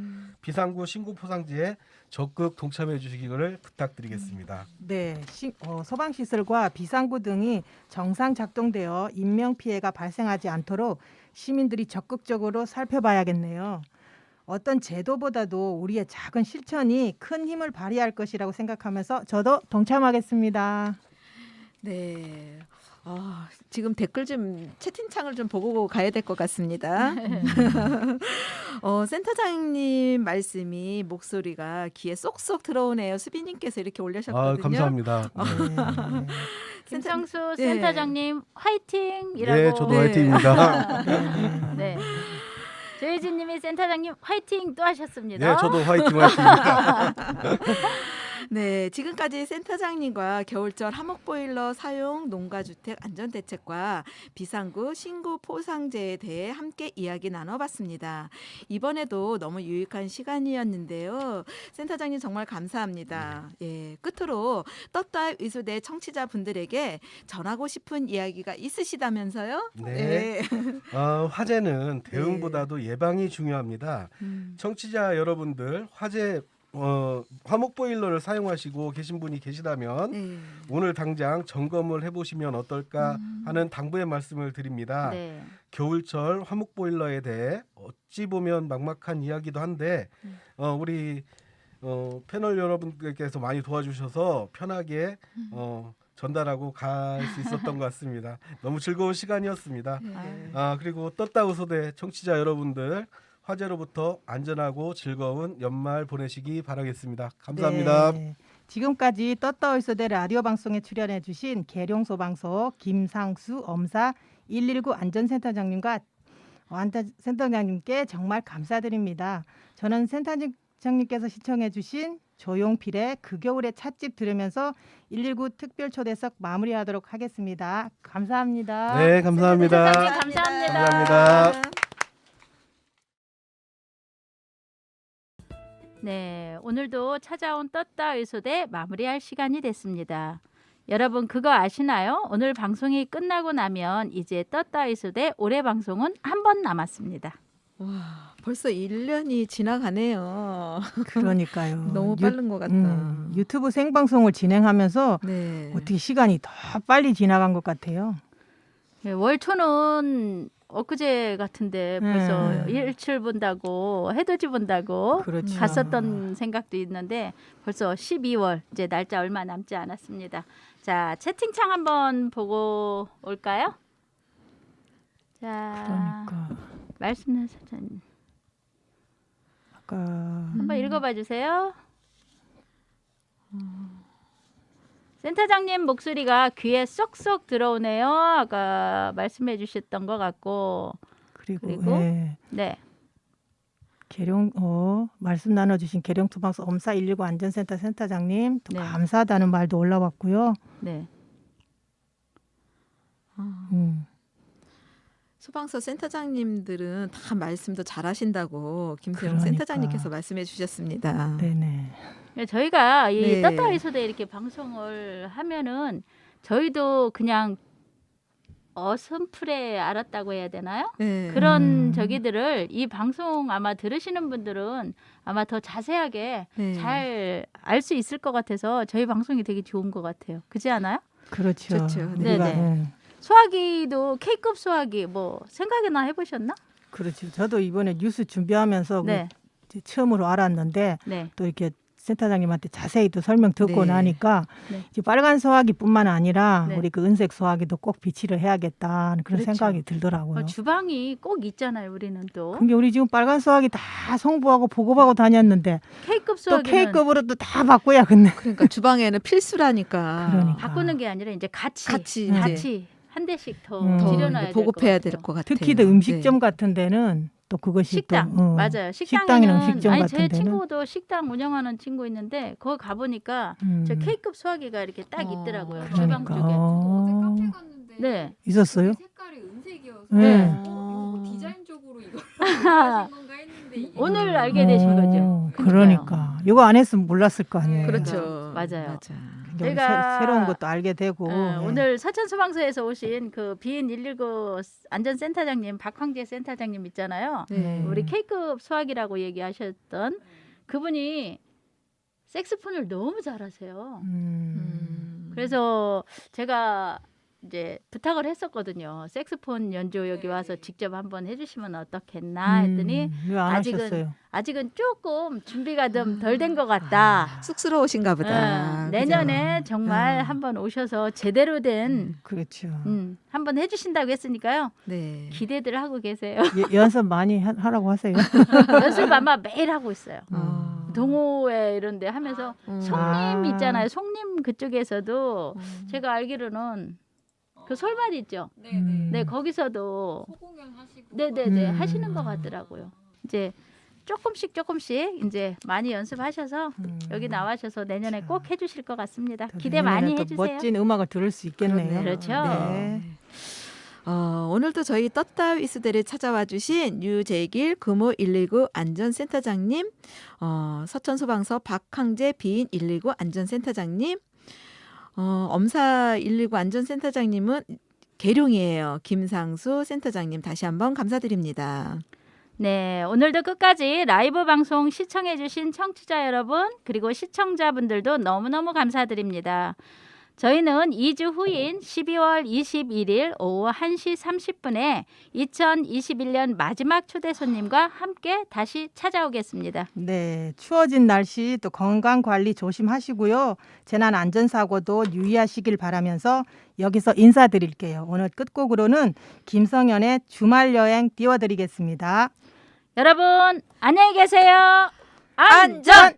비상구 신고 포상제에 적극 동참해 주시기를 부탁드리겠습니다. 네, 소방시설과 비상구 등이 정상 작동되어 인명피해가 발생하지 않도록 시민들이 적극적으로 살펴봐야겠네요. 어떤 제도보다도 우리의 작은 실천이 큰 힘을 발휘할 것이라고 생각하면서 저도 동참하겠습니다. 네. 지금 댓글 좀 채팅창을 좀 보고 가야 될 것 같습니다. 센터장님 말씀이 목소리가 귀에 쏙쏙 들어오네요. 수빈님께서 이렇게 올려셨거든요. 감사합니다. 김성수 네. 센터장님 화이팅이라고. 네, 저도 화이팅입니다. 네. 조혜진님이 센터장님 화이팅 또 하셨습니다. 네, 저도 화이팅입니다. 네, 지금까지 센터장님과 겨울철 하목보일러 사용 농가주택 안전대책과 비상구 신고 포상제에 대해 함께 이야기 나눠봤습니다. 이번에도 너무 유익한 시간이었는데요. 센터장님 정말 감사합니다. 예, 끝으로 떴다 의수대 청취자분들에게 전하고 싶은 이야기가 있으시다면서요? 네. 화재는 대응보다도 예방이 중요합니다. 청취자 여러분들 화재 화목보일러를 사용하시고 계신 분이 계시다면 네. 오늘 당장 점검을 해보시면 어떨까 하는 당부의 말씀을 드립니다. 네. 겨울철 화목보일러에 대해 어찌 보면 막막한 이야기도 한데 우리 패널 여러분들께서 많이 도와주셔서 편하게 전달하고 갈 수 있었던 것 같습니다. 너무 즐거운 시간이었습니다. 그리고 떴다 의소대 청취자 여러분들 화재로부터 안전하고 즐거운 연말 보내시기 바라겠습니다. 감사합니다. 네. 지금까지 떴다 의소대 라디오 방송에 출연해 주신 계룡소방서 김상수 엄사 119 안전센터장님과 센터장님께 정말 감사드립니다. 저는 센터장님께서 시청해 주신 조용필의 그 겨울의 찻집 들으면서 119 특별초대석 마무리하도록 하겠습니다. 감사합니다. 네, 감사합니다. 센터장님 감사합니다. 감사합니다. 네, 오늘도 찾아온 떴다 의소대 마무리할 시간이 됐습니다. 여러분 그거 아시나요? 오늘 방송이 끝나고 나면 이제 떴다 의소대 올해 방송은 한 번 남았습니다. 와, 벌써 1년이 지나가네요. 그러니까요. 너무 빠른 것 같다. 유튜브 생방송을 진행하면서 네. 어떻게 시간이 더 빨리 지나간 것 같아요. 네, 월초는 엊그제 같은데 벌써 일출 본다고 해돋이 본다고 그렇죠. 갔었던 생각도 있는데 벌써 12월 이제 날짜 얼마 남지 않았습니다. 자, 채팅창 한번 보고 올까요? 자, 그러니까 말씀하셨죠. 아까 한번 읽어봐 주세요. 센터장님 목소리가 귀에 쏙쏙 들어오네요. 아까 말씀해 주셨던 것 같고 그리고 그리고 예. 네. 계룡 말씀 나눠주신 계룡투방소 엄사 119 안전센터 센터장님 또 네. 감사하다는 말도 올라왔고요. 네. 소방서 센터장님들은 다 말씀도 잘하신다고 김세용 그러니까. 센터장님께서 말씀해 주셨습니다. 네네. 저희가 이 네. 떴다 이소대 이렇게 방송을 하면은 저희도 그냥 어슴풀에 알았다고 해야 되나요? 네. 그런 저기들을 이 방송 아마 들으시는 분들은 아마 더 자세하게 네. 잘 알 수 있을 것 같아서 저희 방송이 되게 좋은 것 같아요. 그렇지 않아요? 그렇죠. 좋죠. 우리가, 네네. 예. 소화기도 K급 소화기 뭐 생각이나 해보셨나? 그렇죠. 저도 이번에 뉴스 준비하면서 네, 이제 처음으로 알았는데 네, 또 이렇게 센터장님한테 자세히 또 설명 듣고 네. 나니까 네. 이제 빨간 소화기뿐만 아니라 네. 우리 그 은색 소화기도 꼭 비치를 해야겠다는 그런 그렇죠. 생각이 들더라고요. 주방이 꼭 있잖아요. 우리는 또 그게 우리 지금 빨간 소화기 다 송부하고 보급하고 다녔는데 K급 또 소화기는 K급으로 또 다 바꿔야 근데 그러니까 주방에는 필수라니까. 그러니까. 바꾸는 게 아니라 이제 같이 같이 한 대씩 더 더 들여놔야 될 보급해야 것 될 같아요. 것 같아요. 특히 또 음식점 같은 데는 또 그것이 식당 또 맞아요. 식당이나 식당에는 음식점 아니 같은 제 데는 친구도 식당 운영하는 친구 있는데 거기 가 보니까 저 K급 소화기가 이렇게 딱 있더라고요. 주방 그러니까. 쪽에. 어제 카페 갔는데 네. 있었어요? 색깔이 은색이어서 네. 이거 뭐 디자인적으로 이걸 하신 건가 했는데 이게 오늘 알게 되신 거죠. 그러니까 이거 안 했으면 몰랐을 거 아니에요. 그렇죠. 맞아요. 맞아. 굉장히 저희가 새로운 것도 알게 되고 예. 오늘 서천소방서에서 오신 그 비인 119 안전센터장님 박황재 센터장님 있잖아요. 네. 우리 K급 소화기라고 얘기하셨던 그분이 색스폰을 너무 잘하세요. 그래서 제가 이제 부탁을 했었거든요. 색스폰 연주 여기 와서 직접 한번 해주시면 어떻겠나 했더니 왜안 하셨어요? 아직은 조금 준비가 좀 덜 된 것 같다. 쑥스러우신가 보다. 응, 내년에 정말 한번 오셔서 제대로 된 그렇죠. 한번 해주신다고 했으니까요. 네. 기대들 하고 계세요. 연습 많이 하라고 하세요. 연습 아마 매일 하고 있어요. 어. 동호회 이런 데 하면서 송림 있잖아요. 송림 그쪽에서도 제가 알기로는 그 솔밭 있죠. 네네. 네, 거기서도 소공연 하시고 네네네 하시는 것 같더라고요. 이제 조금씩 이제 많이 연습하셔서 여기 나와셔서 내년에 꼭 해주실 것 같습니다. 기대 많이 또 해주세요. 멋진 음악을 들을 수 있겠네요. 그렇죠. 네. 오늘도 저희 떴다 위수대를 찾아와 주신 유재길 금호 119 안전센터장님, 서천소방서 박항재 비인 119 안전센터장님, 엄사 119 안전센터장님은 계룡이에요. 김상수 센터장님 다시 한번 감사드립니다. 네, 오늘도 끝까지 라이브 방송 시청해주신 청취자 여러분 그리고 시청자분들도 너무너무 감사드립니다. 저희는 2주 후인 12월 21일 오후 1시 30분에 2021년 마지막 초대 손님과 함께 다시 찾아오겠습니다. 네, 추워진 날씨 또 건강 관리 조심하시고요. 재난 안전사고도 유의하시길 바라면서 여기서 인사드릴게요. 오늘 끝곡으로는 김성현의 주말 여행 띄워드리겠습니다. 여러분 안녕히 계세요. 안전!